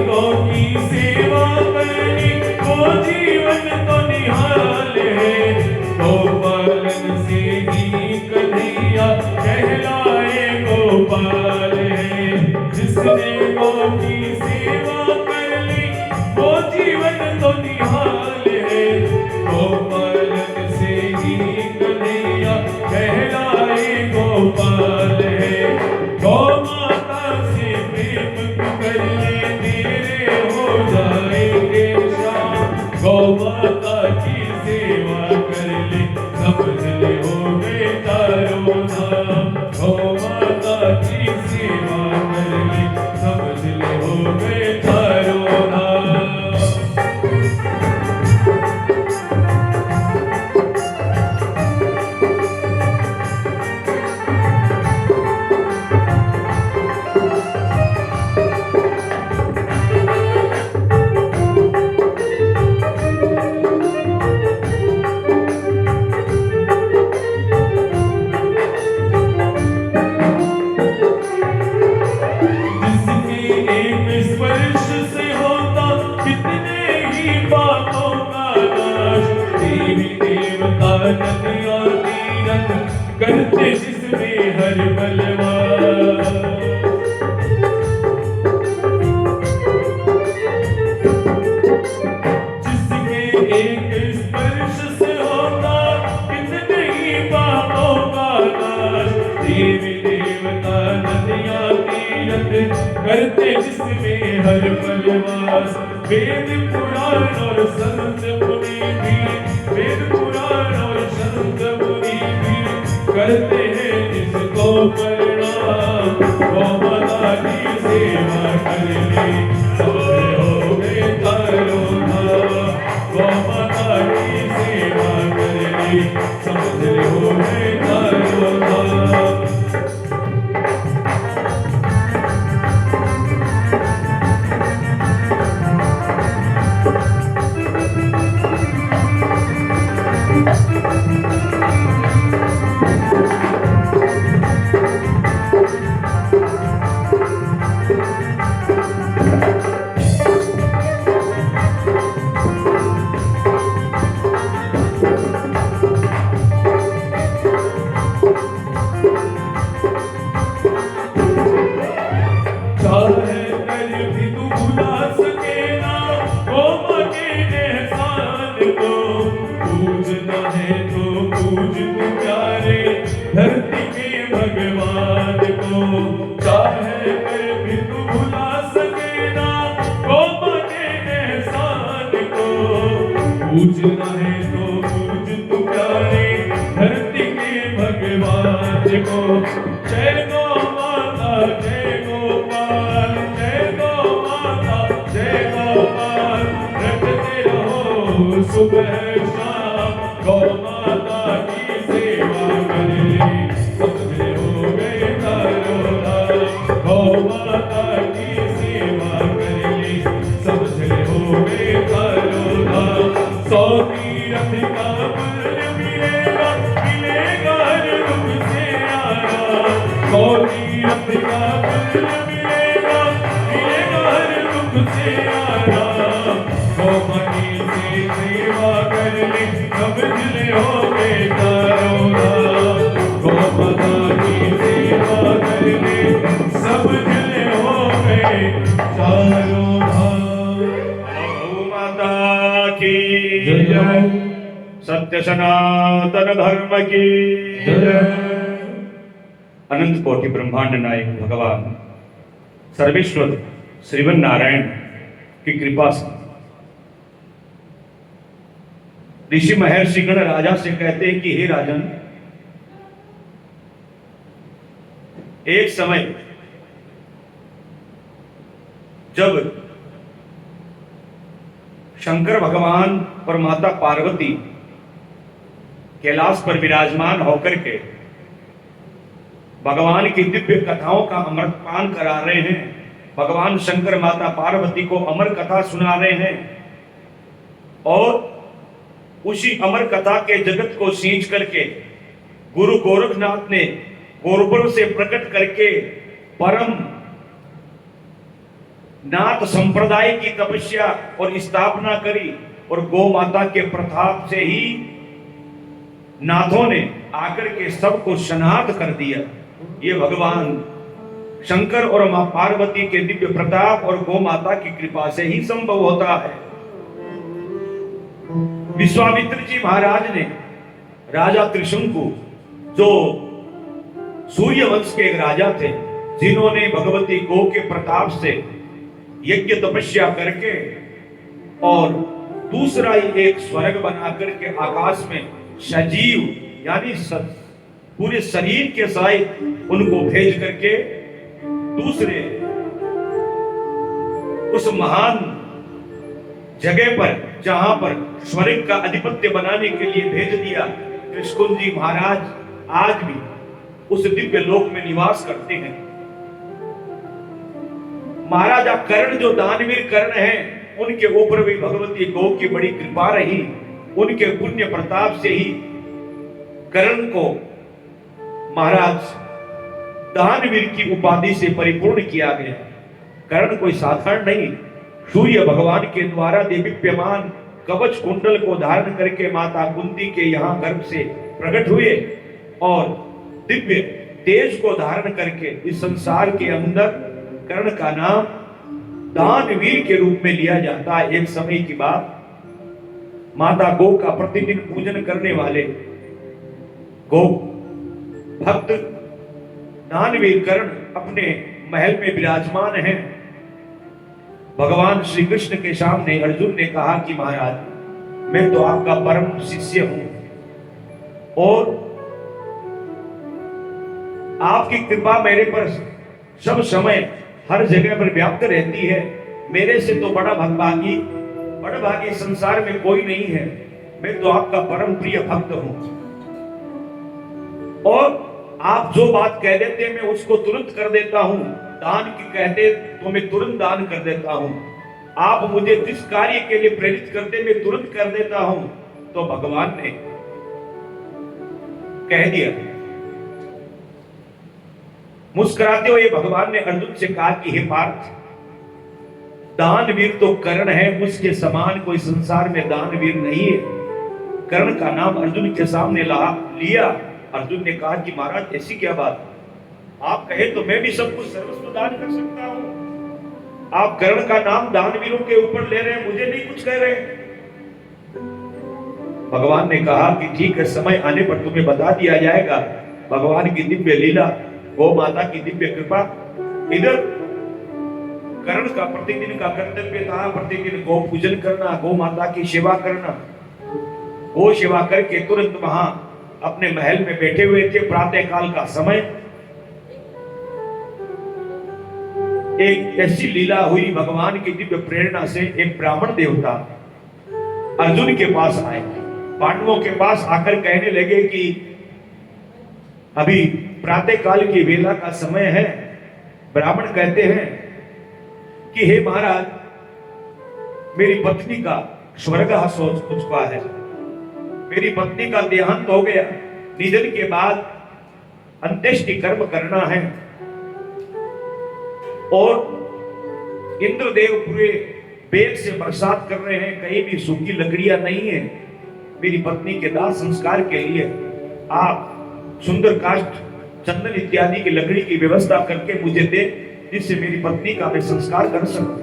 गौ की सेवा करनी वो जीवन तो निहाले, गोपालन से ही कन्हैया कहलाए गोपाल है। जिसने गौ की सेवा कर ली वो जीवन तो निहाले, गोपालन से ही कन्हैया कहलाए गोपाल है। गौ माता से प्रेम कर ले तेरे हो जाएंगे शाम, गौ माता की सेवा कर ले समझ ले हो गए चारों धाम। गौ माता की सेवा कर ले समझ ले हो गए चारों धाम। जिसके एक स्पर्श से होता कितने ही पापों का नाश, देवी देवता नदियाँ तीरथ करते जिसमें हर बलवान। जिसके एक स्पर्श से होता कितने ही पापों का नाश, देवी देवता नदियाँ तीरथ करते जिसमें हर पलवास। वेद पुराण और संत मुनि भी, वेद पुराण और संत मुनि भी करते हैं जिसको प्रणाम। गौ माता की सेवा कर ले समझ हो गए चारों धाम। गौ माता की सेवा कर ले समझ हो गए चारों धाम। चाहे कर भी तू भुला सके ना गौ के एहसान को, पूजना है तो पूज तू प्यारे धरती के भगवान को। चाहे कर भी तू भुला सके ना गौ के एहसान को, पूजना है तो पूज तू प्यारे धरती के भगवान को। जय गौ माता जय गोपाल, जय गौ माता जय गोपाल, रटते रहो सुबह शाम। गौ माता की सेवा कर ले समझ हो गए चारों धाम। गौ माता की सेवा कर ले समझ हो गए चारों धाम। 100 तीरथ का पुण्य मिलेगा, मिलेगा हर दुख से आराम। 100 तीरथ का पुण्य मिलेगा, मिलेगा हर दुख से आराम। गौ माता से सेवा कर ले समझ ले हो गए चारों धाम। गौ माता की सेवा कर ले समझ ले हो गए चारों धाम। गौ माता की जय जय सत्य सनातन धर्म की जय। अनंत कोटि ब्रह्मांड नायक भगवान सर्वेश्वर श्रीवन नारायण की कृपा से ऋषि महर्षि गण राजा से कहते हैं कि हे राजन, एक समय जब शंकर भगवान और माता पार्वती कैलाश पर विराजमान होकर के भगवान की दिव्य कथाओं का अमृतपान करा रहे हैं। भगवान शंकर माता पार्वती को अमर कथा सुना रहे हैं और उसी अमर कथा के जगत को सींच करके गुरु गोरखनाथ ने गोरपुर से प्रकट करके परम नाथ संप्रदाय की तपस्या और स्थापना करी और गौ माता के प्रताप से ही नाथों ने आकर के सबको सनाथ कर दिया। ये भगवान शंकर और मां पार्वती के दिव्य प्रताप और गौ माता की कृपा से ही संभव होता है। विश्वामित्र जी महाराज ने राजा त्रिशंकु, जो सूर्य वंश के एक राजा थे, जिन्होंने भगवती गौ के प्रताप से यज्ञ तपस्या करके और दूसरा ही एक स्वर्ग बना करके आकाश में सजीव यानी पूरे शरीर के सहित उनको भेज करके दूसरे उस महान जगह पर जहां पर स्वर्ग का अधिपत्य बनाने के लिए भेज दिया। कृष्ण जी महाराज आज भी उस दिव्य लोक में निवास करते हैं। महाराजा कर्ण जो दानवीर कर्ण हैं, उनके ऊपर भी भगवती गौ की बड़ी कृपा रही। उनके पुण्य प्रताप से ही कर्ण को महाराज दानवीर की उपाधि से परिपूर्ण किया गया। कर्ण कोई साधारण नहीं, सूर्य भगवान के द्वारा देदीप्यमान कवच कुंडल को धारण करके माता कुंती के यहाँ गर्भ से प्रकट हुए और दिव्य तेज को धारण करके इस संसार के अंदर कर्ण का नाम दानवीर के रूप में लिया जाता है। एक समय की बात, माता गौ का प्रतिदिन पूजन करने वाले गौ भक्त दानवीर कर्ण अपने महल में विराजमान हैं। भगवान श्री कृष्ण के सामने अर्जुन ने कहा कि महाराज, मैं तो आपका परम शिष्य हूं और आपकी कृपा मेरे पर सब समय हर जगह पर व्याप्त रहती है। मेरे से तो बड़ा भागी संसार में कोई नहीं है। मैं तो आपका परम प्रिय भक्त हूं और आप जो बात कह देते हैं मैं उसको तुरंत कर देता हूं। दान की कहते तो मैं तुरंत दान कर देता हूं। आप मुझे जिस कार्य के लिए प्रेरित करते मैं तुरंत कर देता हूं। तो भगवान ने कह दिया, मुस्कुराते हुए भगवान ने अर्जुन से कहा कि हे पार्थ, दानवीर तो कर्ण है, उसके समान कोई संसार में दानवीर नहीं है। कर्ण का नाम अर्जुन के सामने लिया। अर्जुन ने कहा कि महाराज ऐसी क्या बात, आप कहे तो मैं भी सब कुछ सर्वस्व दान कर सकता हूं। आप कर्ण का नाम दानवीरों के ऊपर ले रहे हैं, मुझे नहीं कुछ कह रहे। भगवान ने कहा कि ठीक है, समय आने पर तुम्हें बता दिया जाएगा। भगवान की दिव्य लीला, गौ माता की दिव्य कृपा। इधर कर्ण का प्रतिदिन का कर्तव्य था प्रतिदिन गौ पूजन करना, गौ माता की सेवा करना। गौ सेवा करके तुरंत वहां अपने महल में बैठे हुए थे। प्रातः काल का समय, एक ऐसी लीला हुई भगवान की दिव्य प्रेरणा से। एक ब्राह्मण देवता अर्जुन के पास आए, पांडवों के पास आकर कहने लगे कि अभी प्रातः काल की वेला का समय है। ब्राह्मण कहते हैं कि हे महाराज, मेरी पत्नी का स्वर्गवास हो चुका है। मेरी पत्नी का देहांत हो गया। निधन के बाद अंत्येष्टि कर्म करना है और इंद्रदेव पूरे वेग से बरसात कर रहे हैं, कहीं भी सूखी लकड़ियां नहीं है। मेरी पत्नी के दाह संस्कार के लिए आप सुंदर काष्ठ, चंदन इत्यादि की लकड़ी की व्यवस्था करके मुझे दे, जिससे मेरी पत्नी का मैं संस्कार कर सकूं।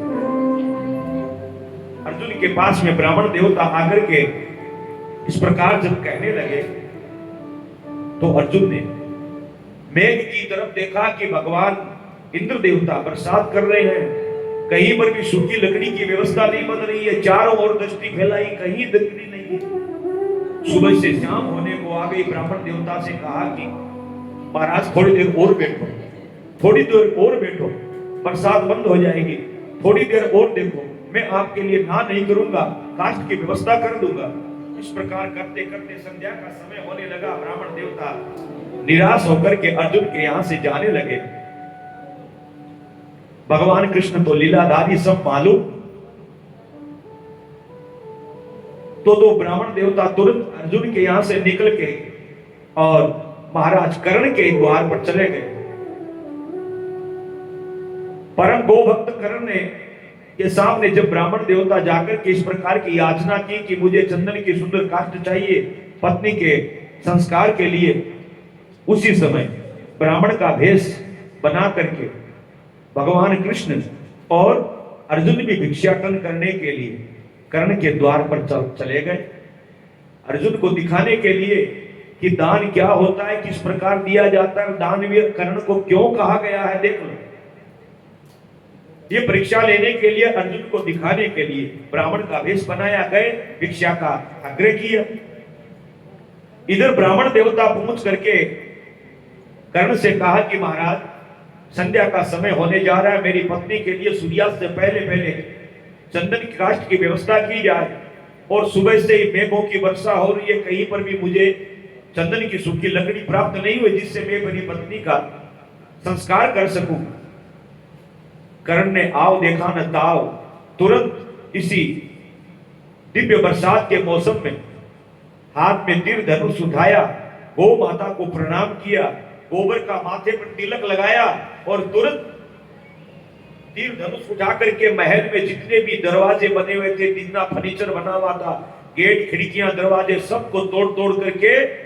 अर्जुन के पास में ब्राह्मण देवता आकर के इस प्रकार जब कहने लगे तो अर्जुन ने मेघ की तरफ देखा कि भगवान इंद्र देवता बरसात कर रहे हैं। कहीं पर भी सूखी लकड़ी की व्यवस्था नहीं बन रही है। चारों ओर दृष्टि फैलाई, कहीं लकड़ी नहीं है। सुबह से शाम होने को आ गई। ब्राह्मण देवता से कहा कि महाराज थोड़ी देर और बैठो, थोड़ी देर और बैठो, बरसात बंद हो जाएगी। थोड़ी देर और देखो, मैं आपके लिए ना नहीं करूंगा, काष्ठ की व्यवस्था कर दूंगा। इस प्रकार करते करते संध्या का समय होने लगा। ब्राह्मण देवता निराश होकर के अर्जुन के यहां से जाने लगे। भगवान कृष्ण तो लीलाधारी सब मालूम, तो ब्राह्मण देवता तुरंत अर्जुन के यहां से निकल के और महाराज कर्ण के द्वार पर चले गए। परम गोभक्त कर्ण ने के सामने जब ब्राह्मण देवता जाकर के इस प्रकार की याचना की कि मुझे चंदन की सुंदर काष्ठ चाहिए पत्नी के संस्कार के लिए, उसी समय ब्राह्मण का भेष बना करके भगवान कृष्ण और अर्जुन भी भिक्षाटन करने के लिए कर्ण के द्वार पर चले गए। अर्जुन को दिखाने के लिए कि दान क्या होता है, किस प्रकार दिया जाता है, दानवीर कर्ण को क्यों कहा गया है, देख लो। ये परीक्षा लेने के लिए, अर्जुन को दिखाने के लिए ब्राह्मण का वेश बनाया गए, भिक्षा का आग्रह किया। इधर ब्राह्मण देवता पहुंच करके कर्ण से कहा कि महाराज संध्या का समय होने जा रहा है, मेरी पत्नी के लिए सूर्यास्त से पहले पहले चंदन की काष्ठ की व्यवस्था की जाए, और सुबह से ही मेघों की वर्षा हो रही है, कहीं पर भी मुझे चंदन की सूखी लकड़ी प्राप्त नहीं हुई जिससे मैं मेरी पत्नी का संस्कार कर सकूं। कर्ण ने आओ देखा न ताव, तुरंत इसी दिव्य बरसात के मौसम में हाथ में तीर धनुष उठाया, गौ माता को प्रणाम किया, गोबर का माथे पर तिलक लगाया और तुरंत तीर धनुष उठा करके महल में जितने भी दरवाजे बने हुए थे, जितना फर्नीचर बना हुआ था, गेट खिड़कियां दरवाजे सबको तोड़ तोड़ करके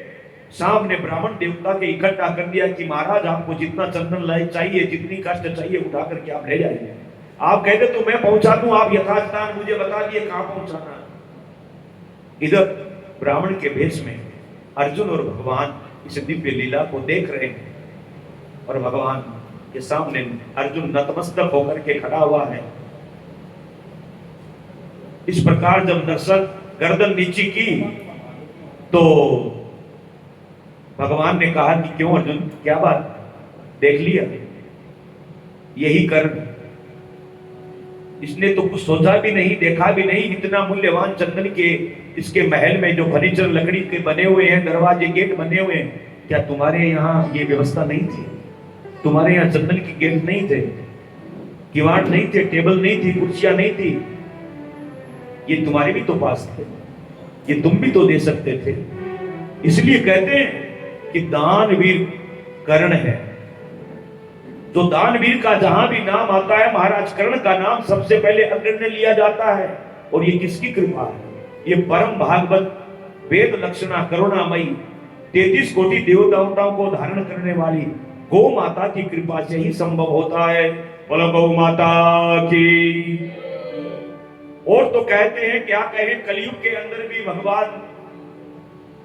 सामने ब्राह्मण देवता के इकट्ठा कर दिया कि महाराज आपको जितना चंदन चाहिए, जितनी काष्ठ चाहिए उठा करके आप ले जाइए। आप कहते तो मैं पहुंचा दूं, आप यथास्थान मुझे बता दिए कहां पहुंचाना। इधर ब्राह्मण के भेष में अर्जुन और भगवान इस दिव्य लीला को देख रहे हैं, और भगवान के सामने अर्जुन नतमस्तक होकर के खड़ा हुआ है। इस प्रकार जब दर्शक गर्दन नीची की तो भगवान ने कहा कि क्यों अर्जुन, क्या बात, देख लिया, यही कर्ण, इसने तो कुछ सोचा भी नहीं, देखा भी नहीं, इतना मूल्यवान चंदन के इसके महल में जो फर्नीचर लकड़ी के बने हुए हैं, दरवाजे गेट बने हुए हैं, क्या तुम्हारे यहाँ ये व्यवस्था नहीं थी? तुम्हारे यहाँ चंदन की गेट नहीं थे, किवाड़ नहीं थे, टेबल नहीं थी, कुर्सियां नहीं थी, ये तुम्हारे भी तो पास थे, ये तुम भी तो दे सकते थे। इसलिए कहते हैं कि दानवीर कर्ण है। तो दानवीर का जहां भी नाम आता है, महाराज कर्ण का नाम सबसे पहले अग्रण्य लिया जाता है। और ये किसकी कृपा है? ये परम भागवत वेद लक्षणा करुणामयी 33 कोटि देवताओं को धारण करने वाली गौ माता की कृपा से ही संभव होता है। बोलो गौ माता की। और तो कहते हैं, क्या कहें, कलयुग के अंदर भी भगवान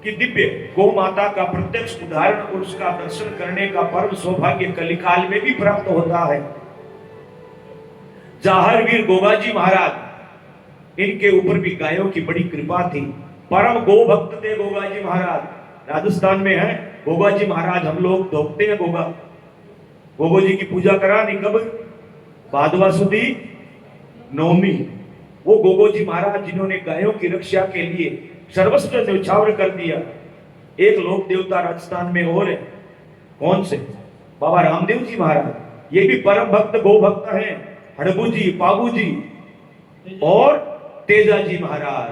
कि दिव्य गौ माता का प्रत्यक्ष उदाहरण और उसका दर्शन करने का परम सौभाग्य कलिकाल में भी प्राप्त होता है। जाहरवीर गोगाजी महाराज, इनके ऊपर भी गायों की बड़ी कृपा थी। परम गो भक्त थे गोगाजी महाराज। राजस्थान में है गोगाजी महाराज, हम लोग धोखते हैं गोगो जी की पूजा करानी कब? भादवा सुदी नवमी। वो गोगो जी महाराज जिन्होंने गायों की रक्षा के लिए सर्वस्व न्यौछावर कर दिया। एक लोक देवता राजस्थान में और है, कौन से? बाबा रामदेव जी महाराज। ये भी परम भक्त गो भक्त हैं। हड़बू जी, पाबू जी और तेजा जी महाराज,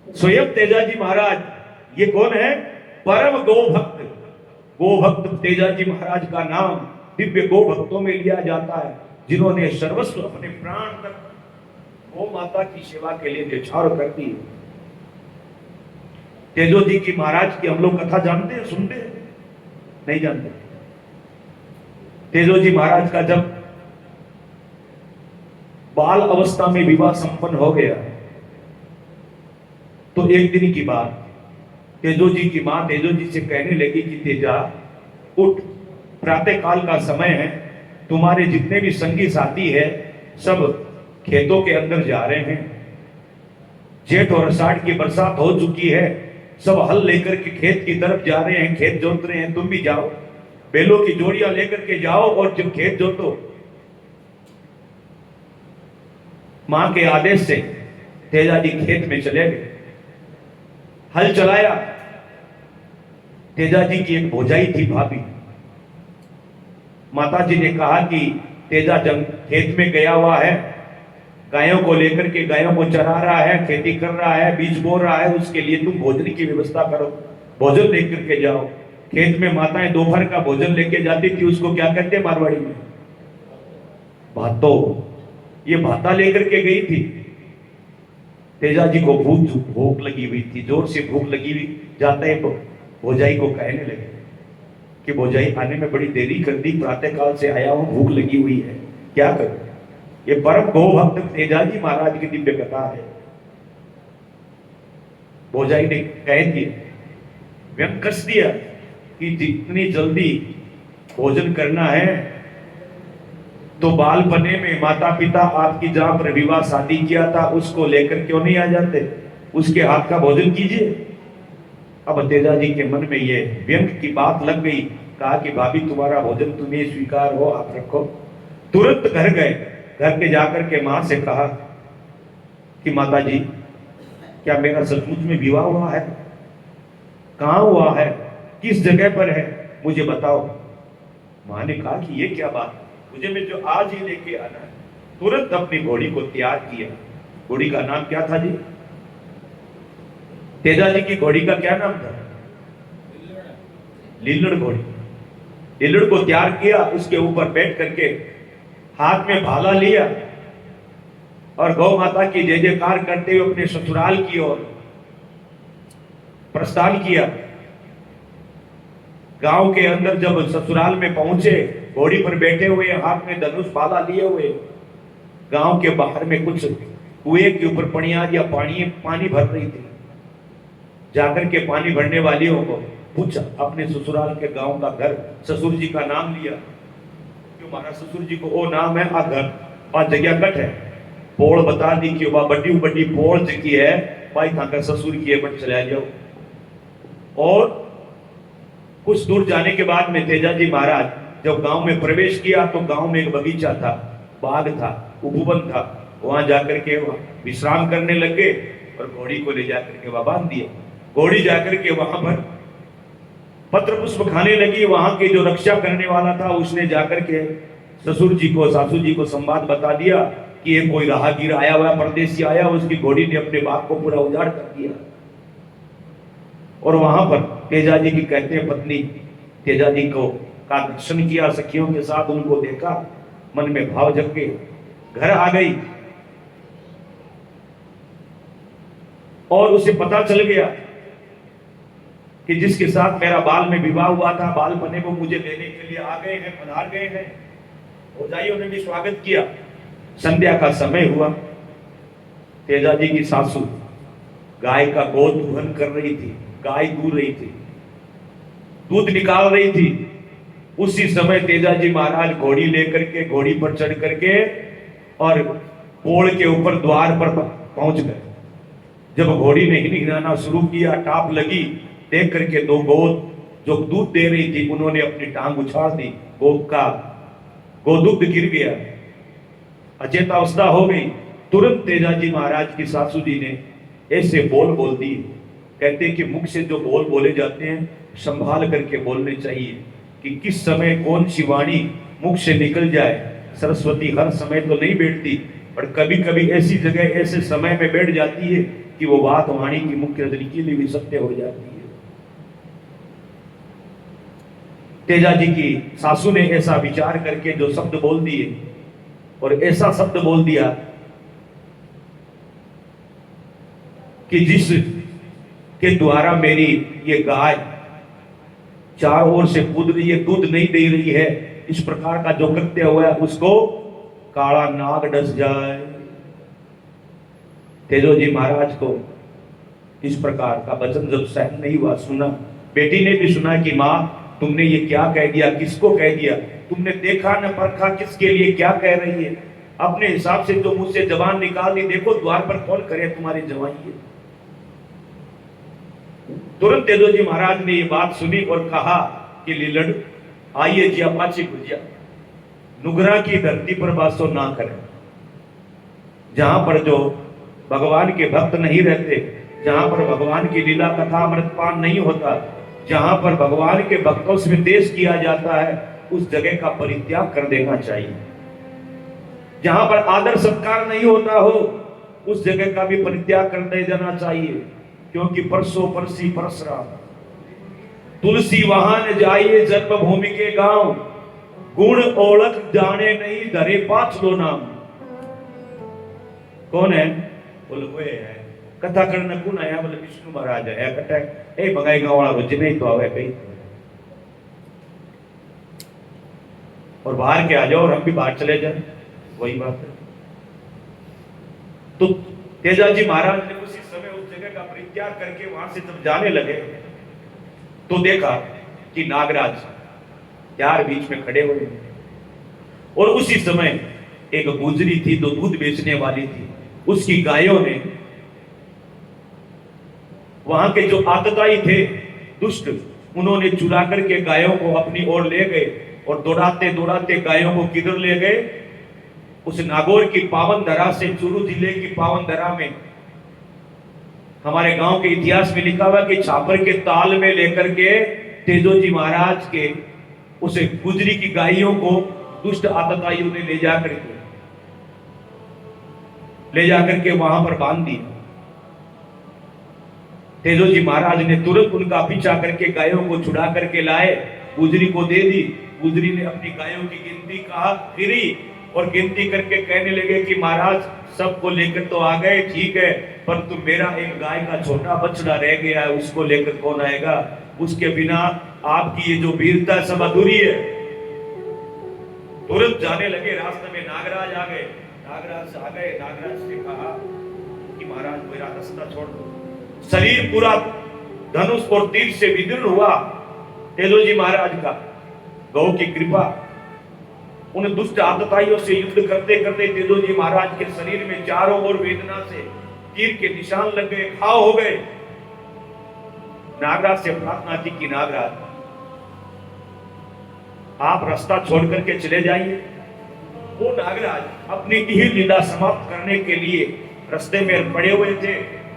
स्वयं तेजा जी महाराज, ये कौन है? परम गो भक्त। गो भक्त तेजा जी महाराज का नाम दिव्य गो भक्तों में लिया जाता है, जिन्होंने सर्वस्व अपने प्राण तक गौ माता की सेवा के लिए न्यौछावर कर दी। तेजो जी की महाराज की हम लोग कथा जानते हैं, सुनते हैं? नहीं जानते। तेजो जी महाराज का जब बाल अवस्था में विवाह संपन्न हो गया तो एक दिन की बात, तेजो जी की मां तेजो जी से कहने लगी कि तेजा उठ, प्रातः काल का समय है, तुम्हारे जितने भी संगी साथी है सब खेतों के अंदर जा रहे हैं। जेठ और आषाढ़ की बरसात हो चुकी है, सब हल लेकर के खेत की तरफ जा रहे हैं, खेत जोत रहे हैं। तुम भी जाओ, बैलों की जोड़ियां लेकर के जाओ और जब खेत जोतो। मां के आदेश से तेजा जी खेत में चले गए, हल चलाया। तेजा जी की एक भौजाई थी, भाभी। माता जी ने कहा कि तेजा जब खेत में गया हुआ है, गायों को लेकर के गायों को चरा रहा है, खेती कर रहा है, बीज बो रहा है, उसके लिए तुम भोजन की व्यवस्था करो, भोजन लेकर के जाओ। खेत में माताएं दोपहर का भोजन लेके जाती थी, उसको क्या कहते हैं मारवाड़ी में? भातो। ये भाता लेकर के गई थी। तेजा जी को भूख लगी हुई थी, जोर से भूख लगी हुई। जाते ही भौजाई को कहने लगे कि भौजाई आने में बड़ी देरी कर दी, प्रातः काल से आया हूं, भूख लगी हुई है, क्या करूं? ये परम गौ भक्त तेजा जी महाराज की दिव्य कथा है। भौजाई ने कह दिया, व्यंग कस दिया कि जितनी जल्दी भोजन करना है तो बालपने में माता पिता आपकी जहां पर विवाह शादी किया था उसको लेकर क्यों नहीं आ जाते, उसके हाथ का भोजन कीजिए। अब तेजा जी के मन में ये व्यंग की बात लग गई। कहा कि भाभी तुम्हारा भोजन तुम्हें स्वीकार हो, आप रखो। तुरंत घर गए, घर के जाकर के मां से कहा कि माता जी क्या मेरा सचमुच में विवाह हुआ है? कहां हुआ है, किस जगह पर है, मुझे बताओ। मां ने कहा कि ये क्या बात, मुझे में जो आज ही लेके आना है। तुरंत अपनी घोड़ी को तैयार किया। घोड़ी का नाम क्या था जी? तेजा जी की घोड़ी का क्या नाम था? लीलड़ घोड़ी। लीलड़ को तैयार किया, उसके ऊपर बैठ करके हाथ में भाला लिया और गौ माता की जय जयकार करते हुए अपने ससुराल की ओर प्रस्थान किया। गांव के अंदर जब ससुराल में पहुंचे, घोड़ी पर बैठे हुए, हाथ में धनुष भाला लिए हुए, गांव के बाहर में कुछ कुएं के ऊपर पनियार या पानी भर रही थी। जाकर के पानी भरने वालियों को पूछा, अपने ससुराल के गांव का घर, ससुर जी का नाम लिया। क्यों महाराज ससुर जी को ओ नाम है, आ घर आ जगह कट है, पोड़ बता दी कि वह बड़ी बड़ी पोड़ जगी है भाई, था का ससुर की बट चला जाओ। और कुछ दूर जाने के बाद में तेजा जी महाराज जब गांव में प्रवेश किया तो गांव में एक बगीचा था, बाग था, उपवन था। वहां जाकर के विश्राम करने लगे और घोड़ी को ले जाकर के वहां बांध दिया। घोड़ी जाकर के वहां पर पत्र पुष्प खाने लगी। वहां के जो रक्षा करने वाला था उसने जाकर के ससुर जी को, सासू जी को संवाद बता दिया कि ये कोई राहगीर आया हुआ, परदेसी आया, उसकी घोड़ी ने अपने बाग को पूरा उजाड़ कर दिया। और वहां पर तेजा जी की कहते हैं पत्नी तेजा जी को का दर्शन किया, सखियों के साथ उनको देखा, मन में भाव जग के घर आ गई। और उसे पता चल गया कि जिसके साथ मेरा बाल में विवाह हुआ था, बाल बने वो मुझे लेने के लिए आ गए हैं, पधार गए हैं। भौजाइयों ने भी स्वागत किया। संध्या का समय हुआ। तेजा जी की सासू गाय का गोद दुहन कर रही थी, गाय दूह रही थी, दूध निकाल रही थी। उसी समय तेजा जी महाराज घोड़ी लेकर के, घोड़ी पर चढ़ करके और पोड़ के ऊपर द्वार पर पहुंच गए। जब घोड़ी ने हिलाना शुरू किया, टाप लगी, देख करके दो गोद जो दूध दे रही थी उन्होंने अपनी टांग उछाल दी, गोदुग्ध गिर गया, अचेतावस्था हो गई। तुरंत तेजा जी महाराज की सासू जी ने ऐसे बोल दी। कहते हैं कि मुख से जो बोल बोले जाते हैं संभाल करके बोलने चाहिए कि किस समय कौन सी वाणी मुख से निकल जाए। सरस्वती हर समय तो नहीं बैठती, पर कभी कभी ऐसी जगह ऐसे समय में बैठ जाती है कि वो बात वाणी की मुख्य रजनी के लिए भी सत्य हो जाती है। तेजा जी की सासू ने ऐसा विचार करके जो शब्द बोल दिए, और ऐसा शब्द बोल दिया कि जिस के द्वारा मेरी ये गाय चारों ओर से कूद रही है, दूध नहीं दे रही है, इस प्रकार का जो कृत्य हुआ है उसको काला नाग डस जाए। तेजो जी महाराज को इस प्रकार का वचन जब सहन नहीं हुआ, सुना, बेटी ने भी सुना कि माँ तुमने ये क्या कह दिया, किसको कह दिया, तुमने देखा न परखा किसके लिए क्या कह रही है, अपने हिसाब से जो मुझसे जबान निकाल दी, देखो द्वार पर कौन करे तुम्हारी जवाई है। तुरंत तेजो जी महाराज ने ये बात सुनी और कहा कि लीलड़ आइए जी अपाची गुजिया, नुगरा की धरती पर वासो ना करें। जहां पर जो भगवान के भक्त नहीं रहते, जहां पर भगवान की लीला कथा अमृतपान नहीं होता, जहां पर भगवान के भक्तों से विद्वेष किया जाता है, उस जगह का परित्याग कर देना चाहिए। जहां पर आदर सत्कार नहीं होता हो, उस जगह का भी परित्याग कर दे जाना चाहिए। क्योंकि परसों परसी परसराम, तुलसी वहां न जाइए जन्मभूमि के गांव, गुण ओळख जाने नहीं धरे पाछ लो नाम। कौन है? बोले वो है कथा करने कौन आया? बोले विष्णु महाराज है। कटा ए भगाई गांव वाला रोज नहीं तो आवे कहीं, और बाहर के आ जाओ और हम भी बाहर चले जाए, वही बात है। तो तेजाजी महाराज ने उसी समय उस जगह का परित्याग करके वहां से जब जाने लगे तो देखा कि नागराज यार बीच में खड़े हुए, और उसी समय एक गुजरी थी जो दूध बेचने वाली थी, उसकी गायों ने, वहां के जो आतताई थे दुष्ट, उन्होंने चुरा करके गायों को अपनी ओर ले गए और दौड़ाते दौड़ाते गायों को किधर ले गए? उस नागौर की पावन धरा से, चूरू जिले की पावन धरा में, हमारे गांव के इतिहास में लिखा हुआ कि छापर के ताल में लेकर के तेजोजी महाराज के उस गुजरी की गायों को दुष्ट आतताइयों ने ले जाकर के वहां पर बांध दिया। तेजोजी महाराज ने तुरंत उनका पीछा करके गायों को छुड़ा करके लाए, गुजरी को दे दी। गुजरी ने अपनी गायों की गिनती कहा फिरी और गिनती करके कहने लगे कि महाराज सबको लेकर तो आ गए, ठीक है, पर तुम मेरा एक गाय का छोटा बछड़ा रह गया है, उसको लेकर कौन आएगा? उसके बिना आपकी ये जो वीरता सब अधूरी है। तुरंत जाने लगे, रास्ते में नागराज आ गए, नागराज आ गए, नागराज से कहा कि महाराज मेरा रास्ता छोड़ दो। शरीर पूरा धनुष और तीर से विदीर्ण हुआ तेजोजी महाराज का, गौ की कृपा। उन दुष्ट आतताइयों से युद्ध करते करते तेजोजी महाराज के शरीर में चारों ओर वेदना से तीर के निशान लग गए, घाव हो गए। नागराज से प्रार्थना की कि नागराज आप रास्ता छोड़ करके चले जाइए। वो नागराज अपनी यही लीला समाप्त करने के लिए रास्ते में पड़े हुए थे,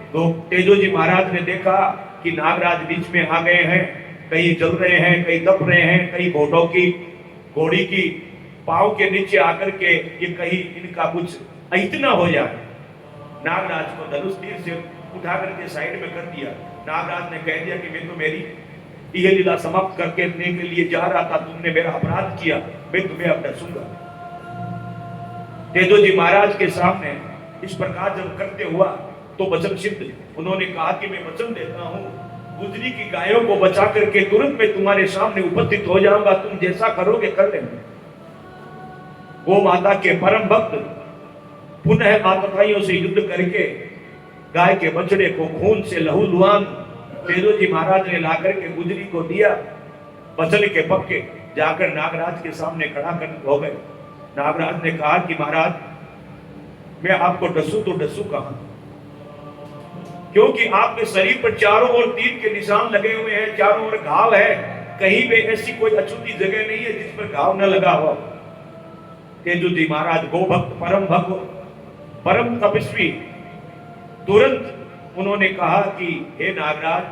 तो तेजोजी महाराज ने देखा कि नागराज बीच में आ गए हैं, कहीं जल रहे हैं, कहीं तप रहे हैं, कहीं घोड़ों की, घोड़ी की पांव के नीचे आकर के ये कहीं इनका कुछ इतना हो जाए। नागराज को धनुष तीर से उठा करके साइड में कर दिया। नागराज ने कह दिया कि मैं तो मेरी यह लीला समाप्त करके के लिए जा रहा था, तुमने मेरा अपराध किया, मैं तुम्हें अब डसूंगा। तेजोजी महाराज के सामने इस प्रकार जब करते हुआ तो वचन सिद्ध, उन्होंने कहा कि मैं वचन देता हूं, गुजरी की गायों को बचा करके तुरंत मैं तुम्हारे सामने उपस्थित हो जाऊंगा, तुम जैसा करोगे कर लेना। गो माता के परम भक्त पुनः आतताइयों से युद्ध करके गाय के बछड़े को खून से लहू लुहान तेजोजी महाराज ने लाकर के गुजरी को दिया। बछड़े के पक्के जाकर नागराज के सामने खड़ा कर हो गए। नागराज ने कहा कि महाराज मैं आपको डसू तो डसू कहां, क्योंकि आपके शरीर पर चारों ओर तीर के निशान लगे हुए हैं, चारों ओर घाव है, कहीं भी ऐसी कोई अछूती जगह नहीं है जिस पर घाव न लगा हो। तेजोजी महाराज गो भक्त, परम भक्त, परम तपस्वी, तुरंत उन्होंने कहा कि हे नागराज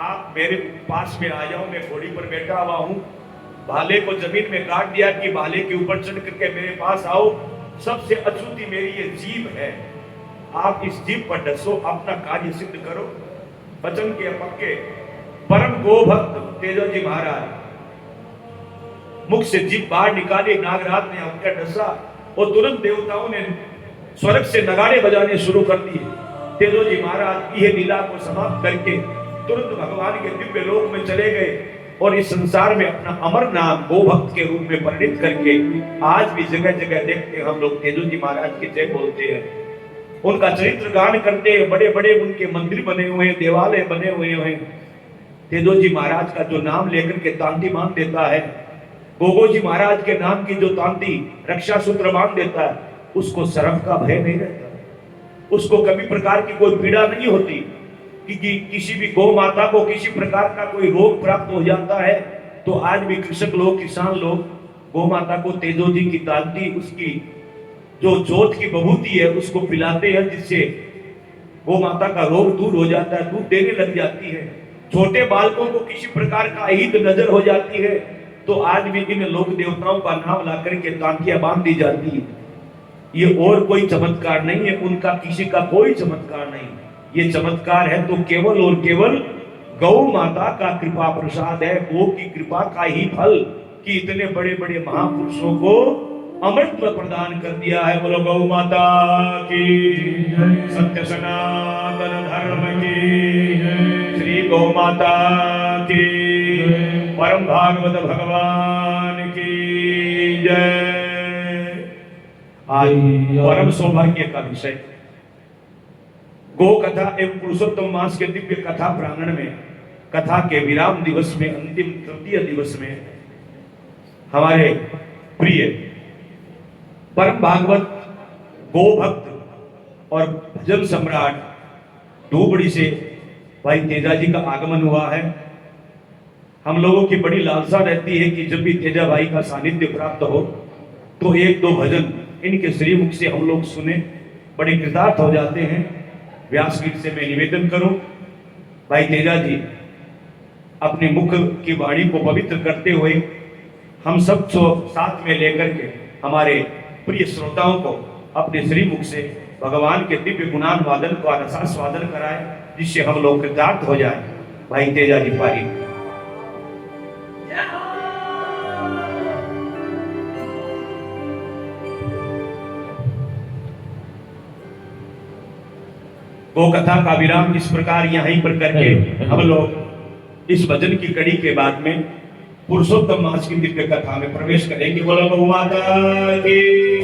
आप मेरे पास में आ जाओ, मैं घोड़ी पर बैठा हुआ हूं। भाले को जमीन में काट दिया कि भाले के ऊपर चढ़ करके मेरे पास आओ। सबसे अछूती मेरी ये जीभ है, आप इस जीभ पर डसो, अपना कार्य सिद्ध करो। वचन के पक्के परम गो भक्त तेजोजी महाराज मुख से जीभ बाहर निकाली, नागराज ने उनका डसा और तुरंत देवताओं ने स्वर्ग से नगाड़े बजाने शुरू कर दिए। तेजोजी महाराज यह लीला को समाप्त करके तुरंत भगवान के दिव्य लोक में चले गए और इस संसार में अपना अमर नाम गो भक्त के रूप में परिणित करके आज भी जगह जगह देखते हैं हम लोग तेजोजी महाराज की जय बोलते हैं, उनका चरित्र गान करते हैं, बड़े बड़े उनके मंदिर बने हुए हैं, देवालय बने हुए हैं। तेजोजी महाराज का जो नाम लेकर के तांती मान देता है, गोगोजी महाराज के नाम की जो तांती रक्षा सूत्र मान देता है, उसको शर्म का भय नहीं रहता, उसको कभी प्रकार की कोई पीड़ा नहीं होती कि किसी भी गौ माता को किसी प्रकार का कोई रोग प्राप्त हो जाता है तो आज भी कृषक लोग, किसान लोग गौ माता को तेजोजी की तांती उसकी जो जोत की बबूती है उसको पिलाते हैं, जिससे गौ माता का रोग दूर हो जाता है, दूध देने लग जाती है। छोटे बालकों को किसी प्रकार का अहित नजर हो जाती है तो आज भी इन लोक देवताओं का नाम ला करके तांतियां बांध दी जाती है। ये और कोई चमत्कार नहीं है, उनका किसी का कोई चमत्कार नहीं। ये चमत्कार है तो केवल और केवल गौ माता का कृपा प्रसाद है, गौ की कृपा का ही फल कि इतने बड़े बड़े महापुरुषों को अमृत प्रदान कर दिया है। बोलो गौ माता की, सत्य सनातन धर्म की, श्री गौ माता की, परम भागवत भगवान की जय। आज परम सौभाग्य का विषय गो कथा एवं पुरुषोत्तम मास के दिव्य कथा प्रांगण में कथा के विराम दिवस में, अंतिम तृतीय दिवस में हमारे प्रिय परम भागवत गो भक्त और भजन सम्राट धूबड़ी से भाई तेजा जी का आगमन हुआ है। हम लोगों की बड़ी लालसा रहती है कि जब भी तेजा भाई का सानिध्य प्राप्त हो तो एक दो भजन इनके श्रीमुख से हम लोग सुने, बड़े कृतार्थ हो जाते हैं। व्यासपीठ से मैं निवेदन करूं, भाई तेजा जी अपने मुख की वाणी को पवित्र करते हुए हम सब साथ में लेकर के हमारे प्रिय श्रोताओं को अपने श्रीमुख से भगवान के दिव्य गुणान वादन को रसास्वादन कराए, जिससे हम लोग कृतार्थ हो जाए। भाई तेजा जी पारी। गो कथा का विराम इस प्रकार यहीं पर करके हम लोग इस भजन की कड़ी के बाद में पुरुषोत्तम मास की दिव्य कथा में प्रवेश करेंगे। बोलो गौ माता की।